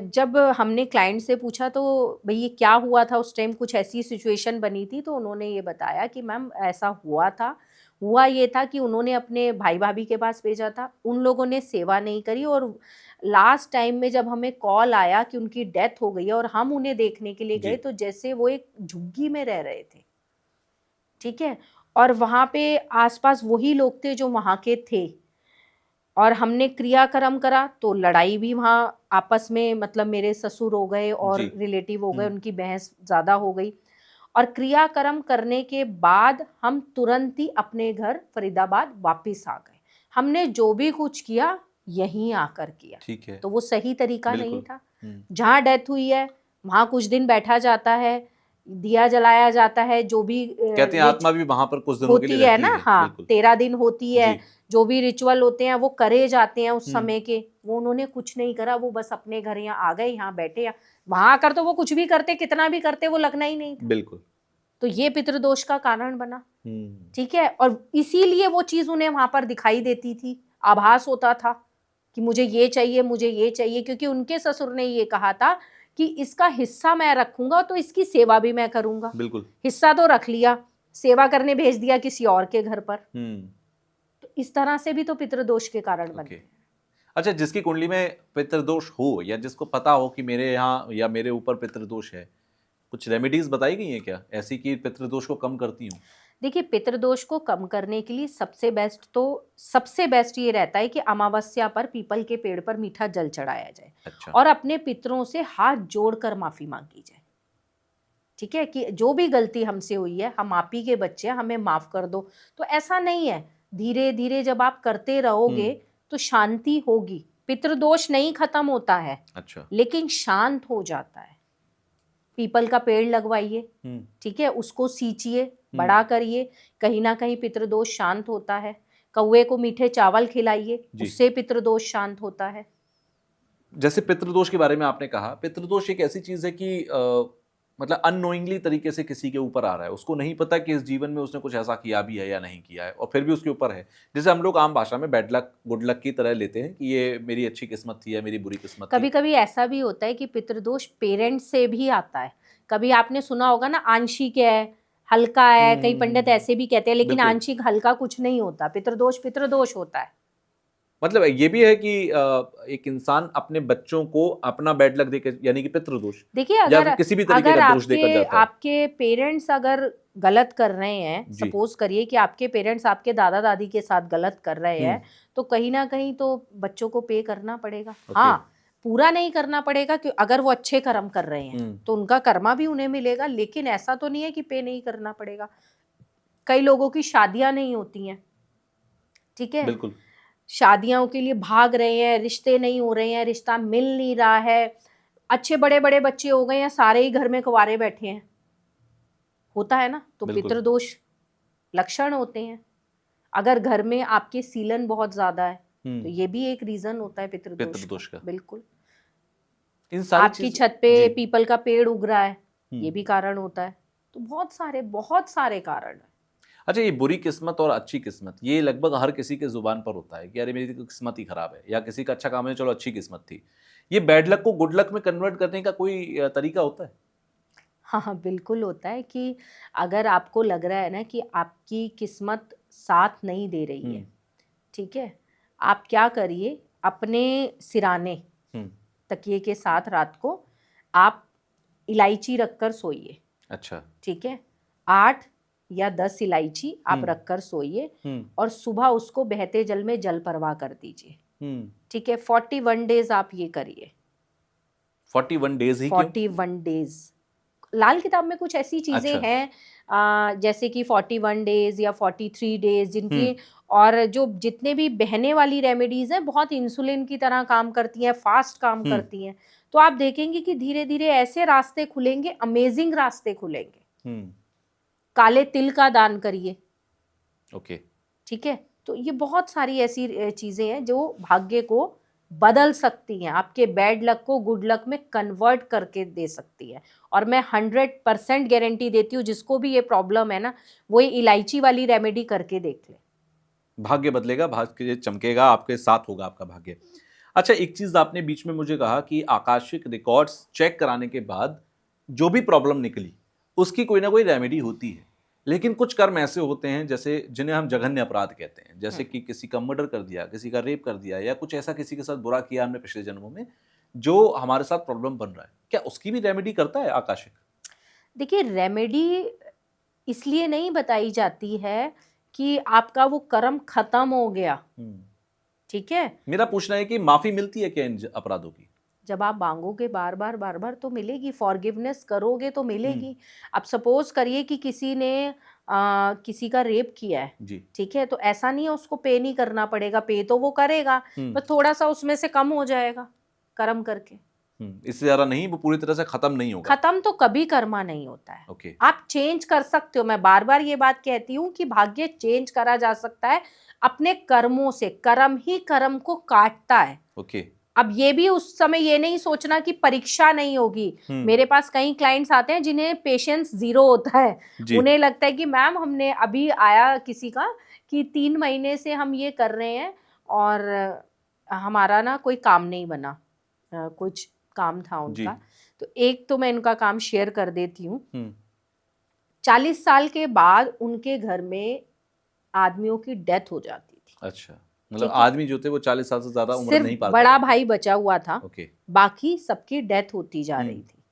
जब हमने क्लाइंट से पूछा तो भाई ये क्या हुआ था उस टाइम, कुछ ऐसी सिचुएशन बनी थी, तो उन्होंने ये बताया कि मैम ऐसा हुआ ये था कि उन्होंने अपने भाई भाभी के पास भेजा था, उन लोगों ने सेवा नहीं करी और लास्ट टाइम में जब हमें कॉल आया कि उनकी डेथ हो गई है और हम उन्हें देखने के लिए गए तो जैसे वो एक झुग्गी में रह रहे थे, ठीक है, और वहाँ पे आसपास वही लोग थे जो वहाँ के थे और हमने क्रियाक्रम करा तो लड़ाई भी वहाँ आपस में, मतलब मेरे ससुर हो गए और रिलेटिव हो गए, उनकी बहस ज़्यादा हो गई और क्रियाक्रम करने के बाद हम तुरंत ही अपने घर फरीदाबाद वापस आ गए। हमने जो भी कुछ किया यहीं आकर किया, ठीक है। तो वो सही तरीका नहीं था। बिल्कुल। जहाँ डेथ हुई है वहाँ कुछ दिन बैठा जाता है, दिया जलाया जाता है, जो भी कहते हैं आत्मा भी वहां पर कुछ दिनों के लिए होती है रहती ना, है। हाँ बिल्कुल। 13 दिन होती है, जी। जो भी रिचुअल होते हैं वो करे जाते हैं उस समय के, वो उन्होंने कुछ नहीं करा, वो बस अपने घर यहाँ आ गए, यहाँ बैठे, वहां आकर तो वो कुछ भी करते, कितना भी करते, वो लगना ही नहीं था। बिल्कुल। तो ये पितृदोष का कारण बना, ठीक है, और इसीलिए वो चीज उन्हें वहां पर दिखाई देती थी, आभास होता था कि मुझे ये चाहिए, मुझे ये चाहिए, क्योंकि उनके ससुर ने ये कहा था कि इसका हिस्सा मैं रखूंगा तो इसकी सेवा भी मैं करूंगा। बिल्कुल। हिस्सा तो रख लिया, सेवा करने भेज दिया किसी और के घर पर। तो इस तरह से भी तो पितृदोष के कारण बनते हैं। अच्छा, जिसकी कुंडली में पितृदोष हो या जिसको पता हो कि मेरे यहाँ या मेरे ऊपर पितृदोष है, कुछ रेमेडीज बताई गई हैं क्या ऐसी कि पितृदोष को कम करती हूँ? देखिए, पितृदोष को कम करने के लिए सबसे बेस्ट ये रहता है कि अमावस्या पर पीपल के पेड़ पर मीठा जल चढ़ाया जाए। अच्छा। और अपने पितरों से हाथ जोड़कर माफी मांगी जाए, ठीक है, कि जो भी गलती हमसे हुई है, हम आप ही के बच्चे हैं, हमें माफ कर दो। तो ऐसा नहीं है, धीरे धीरे जब आप करते रहोगे तो शांति होगी। पितृदोष नहीं खत्म होता है, अच्छा, लेकिन शांत हो जाता है। पीपल का पेड़ लगवाइए, ठीक है, उसको सींचिए, बड़ा करिए, कहीं ना कहीं पितृदोष शांत होता है। कौवे को मीठे चावल खिलाइए, उससे पितृदोष शांत होता है। जैसे पितृदोष के बारे में आपने कहा, पितृदोष एक ऐसी चीज है कि मतलब अननोइंगली तरीके से किसी के ऊपर आ रहा है, उसको नहीं पता कि इस जीवन में उसने कुछ ऐसा किया भी है या नहीं किया है, और फिर भी उसके ऊपर है। जैसे हम लोग आम भाषा में बैड लक गुड लक की तरह लेते हैं कि ये मेरी अच्छी किस्मत थी या मेरी बुरी किस्मत थी। कभी कभी ऐसा भी होता है कि पितृदोष पेरेंट्स से भी आता है। कभी आपने सुना होगा ना, आंशिक है, हल्का है, कई पंडित ऐसे भी कहते हैं, लेकिन आंशिक हल्का कुछ नहीं होता, पितृदोष होता है। मतलब ये भी है कि एक इंसान अपने बच्चों को अपना बैड लक देकर, यानी कि पितृदोष, देखिए, अगर किसी भी तरीके का दोष देकर जाता है। आपके पेरेंट्स अगर गलत कर रहे हैं, सपोज करिए कि आपके पेरेंट्स आपके दादा दादी के साथ गलत कर रहे हैं, तो कहीं ना कहीं तो बच्चों को पे करना पड़ेगा। हाँ, पूरा नहीं करना पड़ेगा, कि अगर वो अच्छे कर्म कर रहे हैं तो उनका कर्मा भी उन्हें मिलेगा, लेकिन ऐसा तो नहीं है कि पे नहीं करना पड़ेगा। कई लोगों की शादियां नहीं होती हैं, ठीक है, बिल्कुल, शादियों के लिए भाग रहे हैं, रिश्ते नहीं हो रहे हैं, रिश्ता मिल नहीं रहा है, अच्छे बड़े बड़े बच्चे हो गए हैं, सारे ही घर में कुंवारे बैठे हैं, होता है ना, तो पितृदोष लक्षण होते हैं। अगर घर में आपके सीलन बहुत ज्यादा है तो ये भी एक रीजन होता है पितृदोष का। बिल्कुल, आपकी छत पे पीपल का पेड़ उग रहा है, ये भी कारण होता है। तो बहुत सारे कारण है। अच्छा, ये बुरी किस्मत और अच्छी किस्मत, ये लगभग हर किसी के जुबान पर होता है कि अरे मेरी तो किस्मत ही खराब है, या किसी का अच्छा काम है, चलो अच्छी किस्मत थी। ये बैड लक को गुड लक में कन्वर्ट करने का कोई तरीका होता है? हाँ, बिल्कुल होता है कि अगर आपको लग रहा है ना कि आपकी किस्मत साथ नहीं दे रही है, ठीक है, आप क्या करिए, अपने सिराने तकिए के साथ रात को आप इलायची रखकर सोइए। अच्छा, ठीक है, 8 या 10 इलायची आप रखकर सोइए और सुबह उसको बहते जल में जल परवाह कर दीजिए। ठीक है, 41 डेज आप ये करिए। 41 डेज ही क्यों? 41 डेज लाल किताब में कुछ ऐसी चीजें अच्छा। हैं जैसे कि 41 डेज या 43 डेज जिनकी, और जो जितने भी बहने वाली रेमेडीज हैं बहुत इंसुलिन की तरह काम करती हैं, फास्ट काम करती हैं। तो आप देखेंगे कि धीरे धीरे ऐसे रास्ते खुलेंगे, अमेजिंग रास्ते खुलेंगे। काले तिल का दान करिए। ओके। ठीक है, तो ये बहुत सारी ऐसी चीजें हैं जो भाग्य को बदल सकती हैं, आपके बैड लक को गुड लक में कन्वर्ट करके दे सकती है। और मैं 100% गारंटी देती हूँ, जिसको भी ये प्रॉब्लम है ना, वो ये इलायची वाली रेमेडी करके देख ले, भाग्य बदलेगा, भाग्य चमकेगा, आपके साथ होगा आपका भाग्य। अच्छा, एक चीज आपने बीच में मुझे कहा कि आकाशिक रिकॉर्ड्स चेक कराने के बाद जो भी प्रॉब्लम निकली उसकी कोई ना कोई रेमेडी होती है, लेकिन कुछ कर्म ऐसे होते हैं जैसे जिन्हें हम जघन्य अपराध कहते हैं, जैसे कि किसी का मर्डर कर दिया, किसी का रेप कर दिया, या कुछ ऐसा किसी के साथ बुरा किया हमने पिछले जन्मों में जो हमारे साथ प्रॉब्लम बन रहा है, क्या उसकी भी रेमेडी करता है आकाशिक? देखिए, रेमेडी इसलिए नहीं बताई जाती है कि आपका वो कर्म खत्म हो गया। ठीक है, मेरा पूछना है कि माफी मिलती है क्या इन अपराधों की? जब आप मांगोगे बार बार तो मिलेगी, फॉरगिवनेस करोगे तो मिलेगी। अब सपोज करिए कि किसी ने किसी का रेप किया है जी। ठीक है, तो ऐसा नहीं है उसको पे नहीं करना पड़ेगा, पे तो वो करेगा, बस थोड़ा सा उसमें से कम हो जाएगा कर्म करके। इससे ज्यादा नहीं, वो पूरी तरह से खत्म नहीं होगा। खत्म तो कभी कर्मा नहीं होता है। ओके। आप चेंज कर सकते हो, मैं बार बार ये बात कहती हूँ कि भाग्य चेंज करा जा सकता है अपने कर्मों से। कर्म ही कर्म को काटता है। ओके। अब ये भी उस समय ये नहीं सोचना कि परीक्षा नहीं होगी। मेरे पास कई क्लाइंट्स आते हैं जिन्हें पेशेंस जीरो होता है। उन्हें लगता है कि मैम हमने अभी आया किसी का कि 3 महीने से हम ये कर रहे हैं और हमारा ना कोई काम नहीं बना, कुछ काम था उनका। तो एक तो मैं इनका काम शेयर कर देती हूँ। 40 साल के बाद उनके घर में आदमियों की डेथ हो जाती थी। अच्छा, मतलब आदमी जो थे वो 40 साल से ज्यादा उम्र नहीं पाल सिर्फ बड़ा भाई बचा हुआ था। ओके। बाकी सबकी डेथ होती जा रही थी।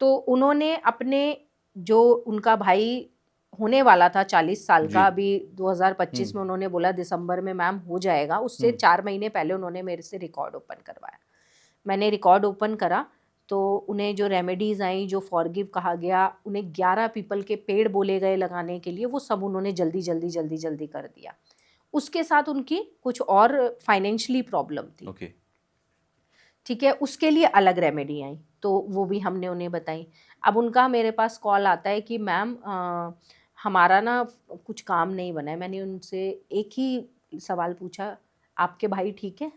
तो उन्होंने अपने, जो उनका भाई होने वाला था 40 साल का, अभी 2025 में उन्होंने बोला दिसंबर में मैम हो जाएगा, उससे 4 महीने पहले उन्होंने मेरे से रिकॉर्ड ओपन करवाया। मैंने रिकॉर्ड ओपन करा तो उन्हें जो रेमेडीज आई, जो फॉरगिव कहा गया, उन्हें 11 पीपल के पेड़ बोले गए लगाने के लिए, वो सब उन्होंने जल्दी जल्दी जल्दी जल्दी कर दिया। उसके साथ उनकी कुछ और फाइनेंशियली प्रॉब्लम थी। ओके। ठीक है, उसके लिए अलग रेमेडी आई, तो वो भी हमने उन्हें बताई। अब उनका मेरे पास कॉल आता है कि मैम हमारा ना कुछ काम नहीं बना है। मैंने उनसे एक ही सवाल पूछा, आपके भाई ठीक है?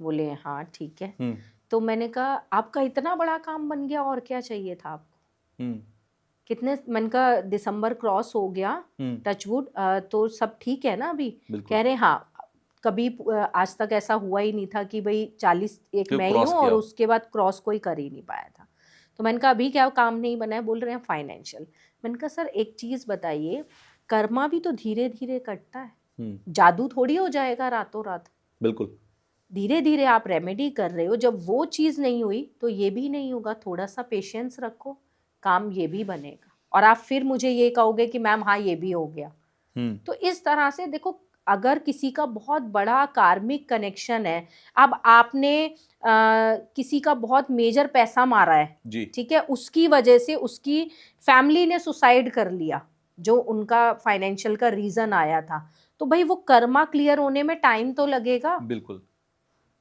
बोले हाँ ठीक है। तो मैंने कहा आपका इतना बड़ा काम बन गया, और क्या चाहिए था आपको? कितने, मैंने कहा दिसंबर क्रॉस हो गया, टचवुड, तो सब ठीक है ना अभी? कह रहे हाँ, कभी आज तक ऐसा हुआ ही नहीं था कि भाई 40 एक मैं ही हूँ और उसके बाद क्रॉस कोई कर ही नहीं पाया था। तो मैंने कहा अभी क्या काम नहीं बना है? बोल रहे हैं फाइनेंशियल। मैंने कहा सर एक चीज बताइए, कर्मा भी तो धीरे धीरे कटता है, जादू थोड़ी हो जाएगा रातों रात। बिल्कुल, धीरे धीरे आप रेमेडी कर रहे हो, जब वो चीज नहीं हुई तो ये भी नहीं होगा। थोड़ा सा पेशेंस रखो, काम ये भी बनेगा, और आप फिर मुझे ये कहोगे कि मैम हाँ ये भी हो गया। तो इस तरह से देखो, अगर किसी का बहुत बड़ा कार्मिक कनेक्शन है, अब आपने किसी का बहुत मेजर पैसा मारा है, ठीक है, उसकी वजह से उसकी फैमिली ने सुसाइड कर लिया, जो उनका फाइनेंशियल का रीजन आया था, तो भाई वो कर्मा क्लियर होने में टाइम तो लगेगा। बिल्कुल,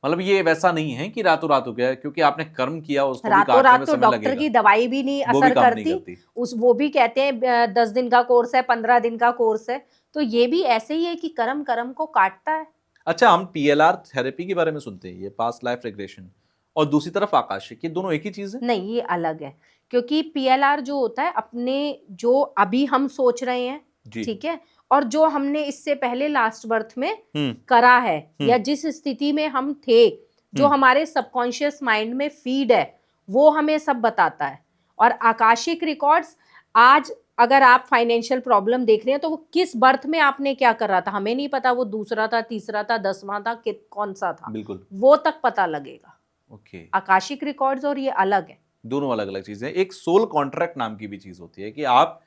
मतलब ये वैसा नहीं है कि रातों रात हो गया, क्योंकि आपने कर्म किया उसको रातों रात तो डॉक्टर की दवाई भी नहीं असर करती। वो भी कहते हैं 10 दिन का कोर्स है, 15 दिन का कोर्स है। तो ये भी ऐसे ही है कि कर्म कर्म को काटता है। अच्छा, हम PLR थेरेपी के बारे में सुनते हैं, ये पास्ट लाइफ रिग्रेशन, और दूसरी तरफ आकाशिक, ये दोनों एक ही चीज है? नहीं, ये अलग है, क्योंकि PLR जो होता है अपने, जो अभी हम सोच रहे हैं, ठीक है, और जो हमने इससे पहले लास्ट बर्थ में करा है, या जिस स्थिति में हम थे, जो हमारे सबकॉन्शियस माइंड में फीड है, वो हमें सब बताता है। और आकाशिक रिकॉर्ड्स, आज अगर आप फाइनेंशियल प्रॉब्लम देख रहे हैं तो वो किस बर्थ में आपने क्या कर रहा था हमें नहीं पता, वो दूसरा था, तीसरा था, 10वां था, कौन सा था, बिल्कुल वो तक पता लगेगा। ओके। आकाशिक रिकॉर्ड्स और ये अलग है, दोनों अलग अलग चीजें। एक सोल कॉन्ट्रैक्ट नाम की भी चीज होती है कि आप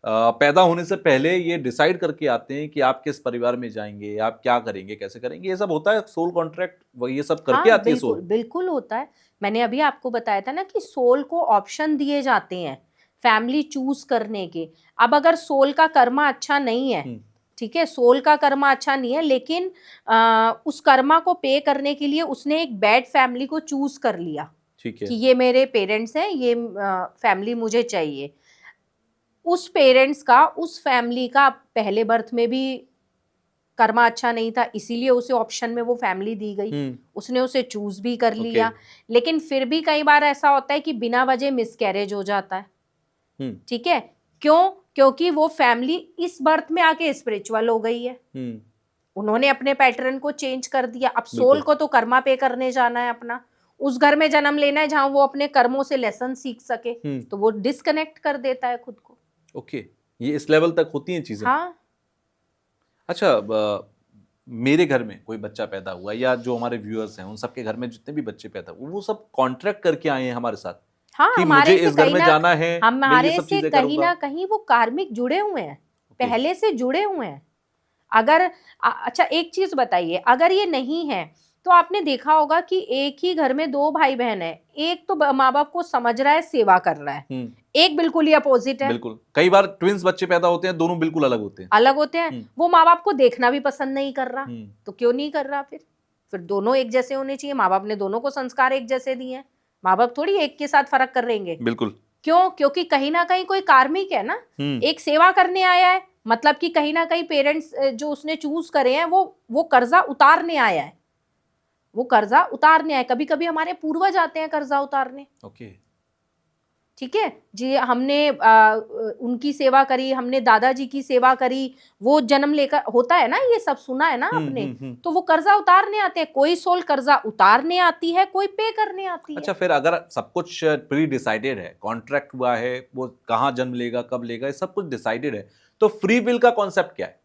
पैदा होने से पहले ये डिसाइड करके आते हैं कि आप किस परिवार में जाएंगे, आप क्या करेंगे, कैसे करेंगे, ये सब होता है सोल कॉन्ट्रैक्ट, ये सब करके हाँ आती है बिल्कुल सोल। बिल्कुल होता है। मैंने अभी आपको बताया था ना कि सोल को ऑप्शन दिए जाते हैं फैमिली चूज करने के। अब अगर सोल का कर्मा अच्छा नहीं है, ठीक है, सोल का कर्मा अच्छा नहीं है, लेकिन उस कर्मा को पे करने के लिए उसने एक बैड फैमिली को चूज कर लिया ठीक है। कि ये मेरे पेरेंट्स हैं, ये फैमिली मुझे चाहिए। उस पेरेंट्स का, उस फैमिली का पहले बर्थ में भी कर्मा अच्छा नहीं था, इसीलिए उसे ऑप्शन में वो फैमिली दी गई, उसने उसे चूज भी कर लिया। लेकिन फिर भी कई बार ऐसा होता है कि बिना वजह मिसकैरेज हो जाता है। ठीक है, क्यों? क्योंकि वो फैमिली इस बर्थ में आके स्पिरिचुअल हो गई है, उन्होंने अपने पैटर्न को चेंज कर दिया। अब सोल को तो कर्मा पे करने जाना है अपना, उस घर में जन्म लेना है जहां वो अपने कर्मों से लेसन सीख सके, तो वो डिस्कनेक्ट कर देता है खुद को। ओके, ये इस लेवल तक होती हैं चीजें। हाँ। अच्छा, मेरे घर में कोई बच्चा पैदा हुआ या जो हमारे व्यूअर्स हैं उन सबके घर में जितने भी बच्चे पैदा हुए, वो सब कॉन्ट्रैक्ट करके आए हैं हमारे साथ हाँ, कि हमारे मुझे से इस घर कहीं में ना जाना है, मैं ये हमारे सब से चीजें कहीं करूंगा। ना कहीं वो कार्मिक जुड़े हुए हैं, पहले से जुड़े हुए हैं। अगर अच्छा एक चीज बताइए, अगर ये नहीं है तो आपने देखा होगा कि एक ही घर में दो भाई बहन है, एक तो माँ बाप को समझ रहा है, सेवा कर रहा है, एक बिल्कुल ही अपोजिट है। बिल्कुल, कई बार ट्विंस बच्चे पैदा होते हैं, दोनों बिल्कुल अलग होते हैं, अलग होते हैं। वो माँ बाप को देखना भी पसंद नहीं कर रहा, तो क्यों नहीं कर रहा? फिर दोनों एक जैसे होने चाहिए, माँ बाप ने दोनों को संस्कार एक जैसे दिए हैं, माँ बाप थोड़ी एक के साथ फर्क कर रहेंगे। बिल्कुल। क्यों? क्योंकि कहीं ना कहीं कोई कार्मिक है ना, एक सेवा करने आया है, मतलब कि कहीं ना कहीं पेरेंट्स जो उसने चूज करे हैं वो कर्जा उतारने आया है, वो कर्जा उतारने आया। कभी कभी हमारे पूर्वज आते हैं कर्जा उतारने। ओके। ठीक है जी, हमने उनकी सेवा करी, हमने दादाजी की सेवा करी, वो जन्म लेकर होता है ना, ये सब सुना है ना आपने। तो वो कर्जा उतारने आते हैं, कोई सोल कर्जा उतारने आती है, कोई पे करने आती है। अच्छा, फिर अगर सब कुछ प्री डिसाइडेड है, कॉन्ट्रैक्ट हुआ है, वो कहाँ जन्म लेगा, कब लेगा, ये सब कुछ डिसाइडेड है, तो फ्री विल का कॉन्सेप्ट क्या है?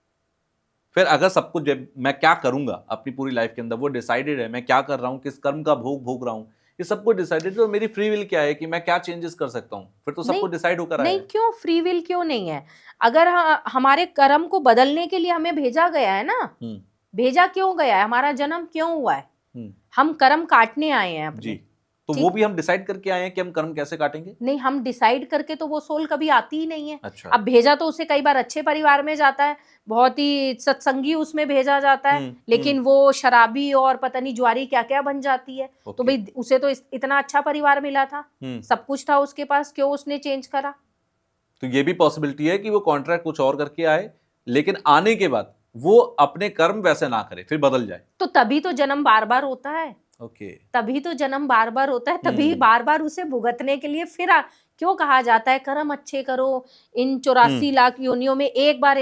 फिर अगर सब कुछ मैं क्या करूंगा अपनी पूरी लाइफ के अंदर वो डिसाइडेड है, मैं क्या कर रहा हूँ, किस कर्म का भोग भोग रहा हूँ, ये सब कुछ डिसाइडेड है, तो मेरी फ्री विल क्या है कि मैं क्या चेंजेस कर सकता हूँ? फिर तो सब कुछ डिसाइड होकर आया नहीं, है। क्यों फ्री विल क्यों नहीं है? अगर हमारे कर्म को बदलने के लिए हमें भेजा गया है ना, भेजा क्यों गया है, हमारा जन्म क्यों हुआ है? हम कर्म काटने आए हैं अपने। जी, तो वो भी हम डिसाइड करके आए हैं कि हम कर्म कैसे काटेंगे? नहीं, हम डिसाइड करके तो वो सोल कभी आती ही नहीं है। अच्छा। अब भेजा तो उसे कई बार अच्छे परिवार में जाता है, बहुत ही सत्संगी उसमें भेजा जाता है, लेकिन वो शराबी और पता नहीं जुआरी क्या क्या बन जाती है। तो भाई उसे तो इतना अच्छा परिवार मिला था, सब कुछ था उसके पास, क्यों उसने चेंज करा? तो ये भी पॉसिबिलिटी है कि वो कॉन्ट्रैक्ट कुछ और करके आए, लेकिन आने के बाद वो अपने कर्म वैसे ना करे, फिर बदल जाए। तो तभी तो जन्म बार बार होता है। ओके। तभी तो जन्म बार बार होता है, तभी बार बार उसे भुगतने के लिए फिर क्यों कहा जाता है कर्म अच्छे करो, इन 84 लाख योनियों में एक बार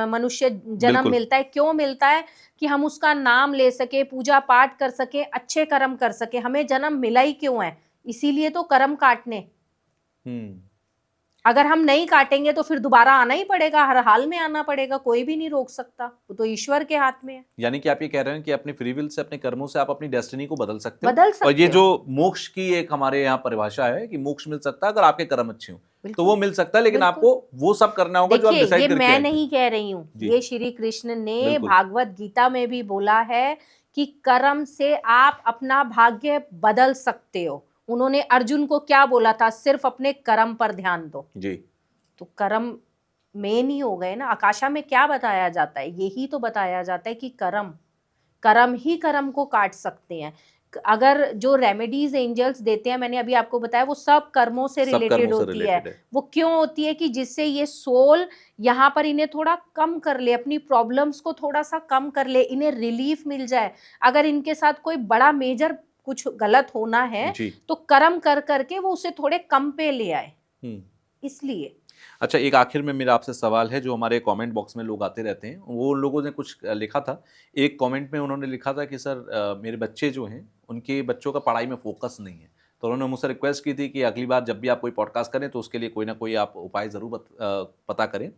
मनुष्य जन्म मिलता है। क्यों मिलता है? कि हम उसका नाम ले सके, पूजा पाठ कर सके, अच्छे कर्म कर सके। हमें जन्म मिला ही क्यों है? इसीलिए तो कर्म काटने। अगर हम नहीं काटेंगे तो फिर दोबारा आना ही पड़ेगा, हर हाल में आना पड़ेगा, कोई भी नहीं रोक सकता, वो तो ईश्वर के हाथ में है। यानी कि आप ये कह रहे हैं कि अपनी फ्री विल से, अपने कर्मों से आप अपनी डेस्टिनी को बदल सकते हो। और ये जो मोक्ष की एक हमारे यहाँ परिभाषा है कि मोक्ष मिल सकता है अगर आपके कर्म अच्छे हों, तो वो मिल सकता है, लेकिन आपको वो सब करना होगा जो आप डिसाइड करके आए थे। मैं नहीं कह रही हूँ, ये श्री कृष्ण ने भागवत गीता में भी बोला है कि कर्म से आप अपना भाग्य बदल सकते हो। उन्होंने अर्जुन को क्या बोला था? सिर्फ अपने कर्म पर ध्यान दो जी। तो कर्म मेन ही हो गए ना। आकाशा में क्या बताया जाता है? यही तो बताया जाता है कि कर्म ही कर्म को काट सकते हैं। अगर जो रेमेडीज एंजल्स देते हैं, मैंने अभी आपको बताया, वो सब कर्मों से रिलेटेड होती है। वो क्यों होती है? कि जिससे ये सोल यहाँ पर इन्हें थोड़ा कम कर ले, अपनी प्रॉब्लम्स को थोड़ा सा कम कर ले, इन्हें रिलीफ मिल जाए। अगर इनके साथ कोई बड़ा मेजर कुछ गलत होना है तो कर्म कर करके वो उसे थोड़े कम पे ले आए, इसलिए। अच्छा, एक आखिर में मेरा आपसे सवाल है, जो हमारे कमेंट बॉक्स में लोग आते रहते हैं, वो उन लोगों ने कुछ लिखा था। एक कमेंट में उन्होंने लिखा था कि सर मेरे बच्चे जो हैं उनके बच्चों का पढ़ाई में फोकस नहीं है, तो उन्होंने मुझसे रिक्वेस्ट की थी कि अगली बार जब भी आप कोई पॉडकास्ट करें तो उसके लिए कोई ना कोई आप उपाय ज़रूर पता करें।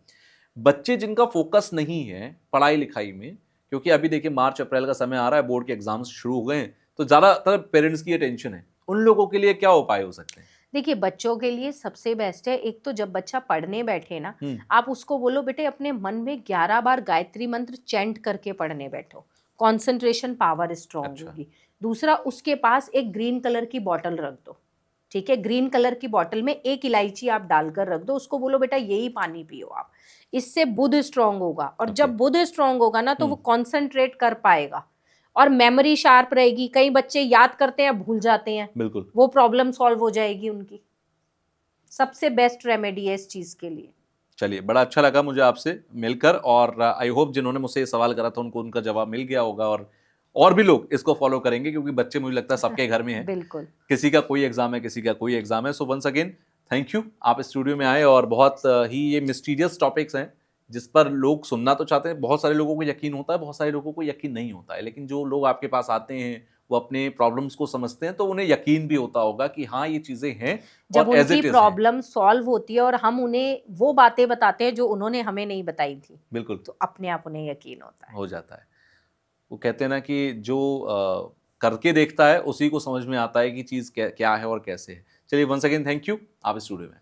बच्चे जिनका फोकस नहीं है पढ़ाई लिखाई में, क्योंकि अभी देखिए मार्च अप्रैल का समय आ रहा है, बोर्ड के एग्जाम्स शुरू हो गए हैं, तो ज़्यादातर पेरेंट्स की ये टेंशन है, उन लोगों के लिए क्या उपाय हो सकते हैं? देखिए बच्चों के लिए सबसे बेस्ट है, एक तो जब बच्चा पढ़ने बैठे ना, हम्म, आप उसको बोलो बेटे अपने मन में 11 बार गायत्री मंत्र चैंट करके पढ़ने बैठो, कंसंट्रेशन पावर स्ट्रांग अच्छा, होगी। दूसरा, उसके पास एक ग्रीन कलर की बॉटल रख दो, ठीक है, ग्रीन कलर की बॉटल में एक इलायची आप डालकर रख दो, उसको बोलो बेटा यही पानी पियो आप, इससे बुध स्ट्रांग होगा, और ओके, जब बुध स्ट्रांग होगा ना तो वो हम्म, कॉन्सेंट्रेट कर पाएगा और मेमोरी शार्प रहेगी। कई बच्चे याद करते हैं भूल जाते हैं, बिल्कुल। वो प्रॉब्लम सॉल्व हो जाएगी उनकी। सबसे बेस्ट रेमेडी है इस चीज के लिए। चलिए, बड़ा अच्छा लगा मुझे आपसे मिलकर, और आई होप जिन्होंने मुझसे ये सवाल करा था उनको उनका जवाब मिल गया होगा, और भी लोग इसको फॉलो करेंगे, क्योंकि बच्चे मुझे लगता है सबके घर में हैं। बिल्कुल। किसी का कोई एग्जाम है, किसी का कोई एग्जाम है। So once again thank you, आप स्टूडियो में आए, और बहुत ही ये मिस्टीरियस टॉपिक्स हैं जिस पर लोग सुनना तो चाहते हैं। बहुत सारे लोगों को यकीन होता है, बहुत सारे लोगों को यकीन नहीं होता है, लेकिन जो लोग आपके पास आते हैं वो अपने प्रॉब्लम्स को समझते हैं, तो उन्हें यकीन भी होता होगा कि हाँ ये चीज़ें हैं जब और एज उनकी इट इज़ हैं। प्रॉब्लम सॉल्व होती है और हम उन्हें वो बातें बताते हैं जो उन्होंने हमें नहीं बताई थी, बिल्कुल, तो अपने आप उन्हें यकीन होता है। हो जाता है। वो कहते हैं ना कि जो करके देखता है उसी को समझ में आता है कि चीज़ क्या क्या है और कैसे है। चलिए, वंस अगेन थैंक यू, आप स्टूडियो में।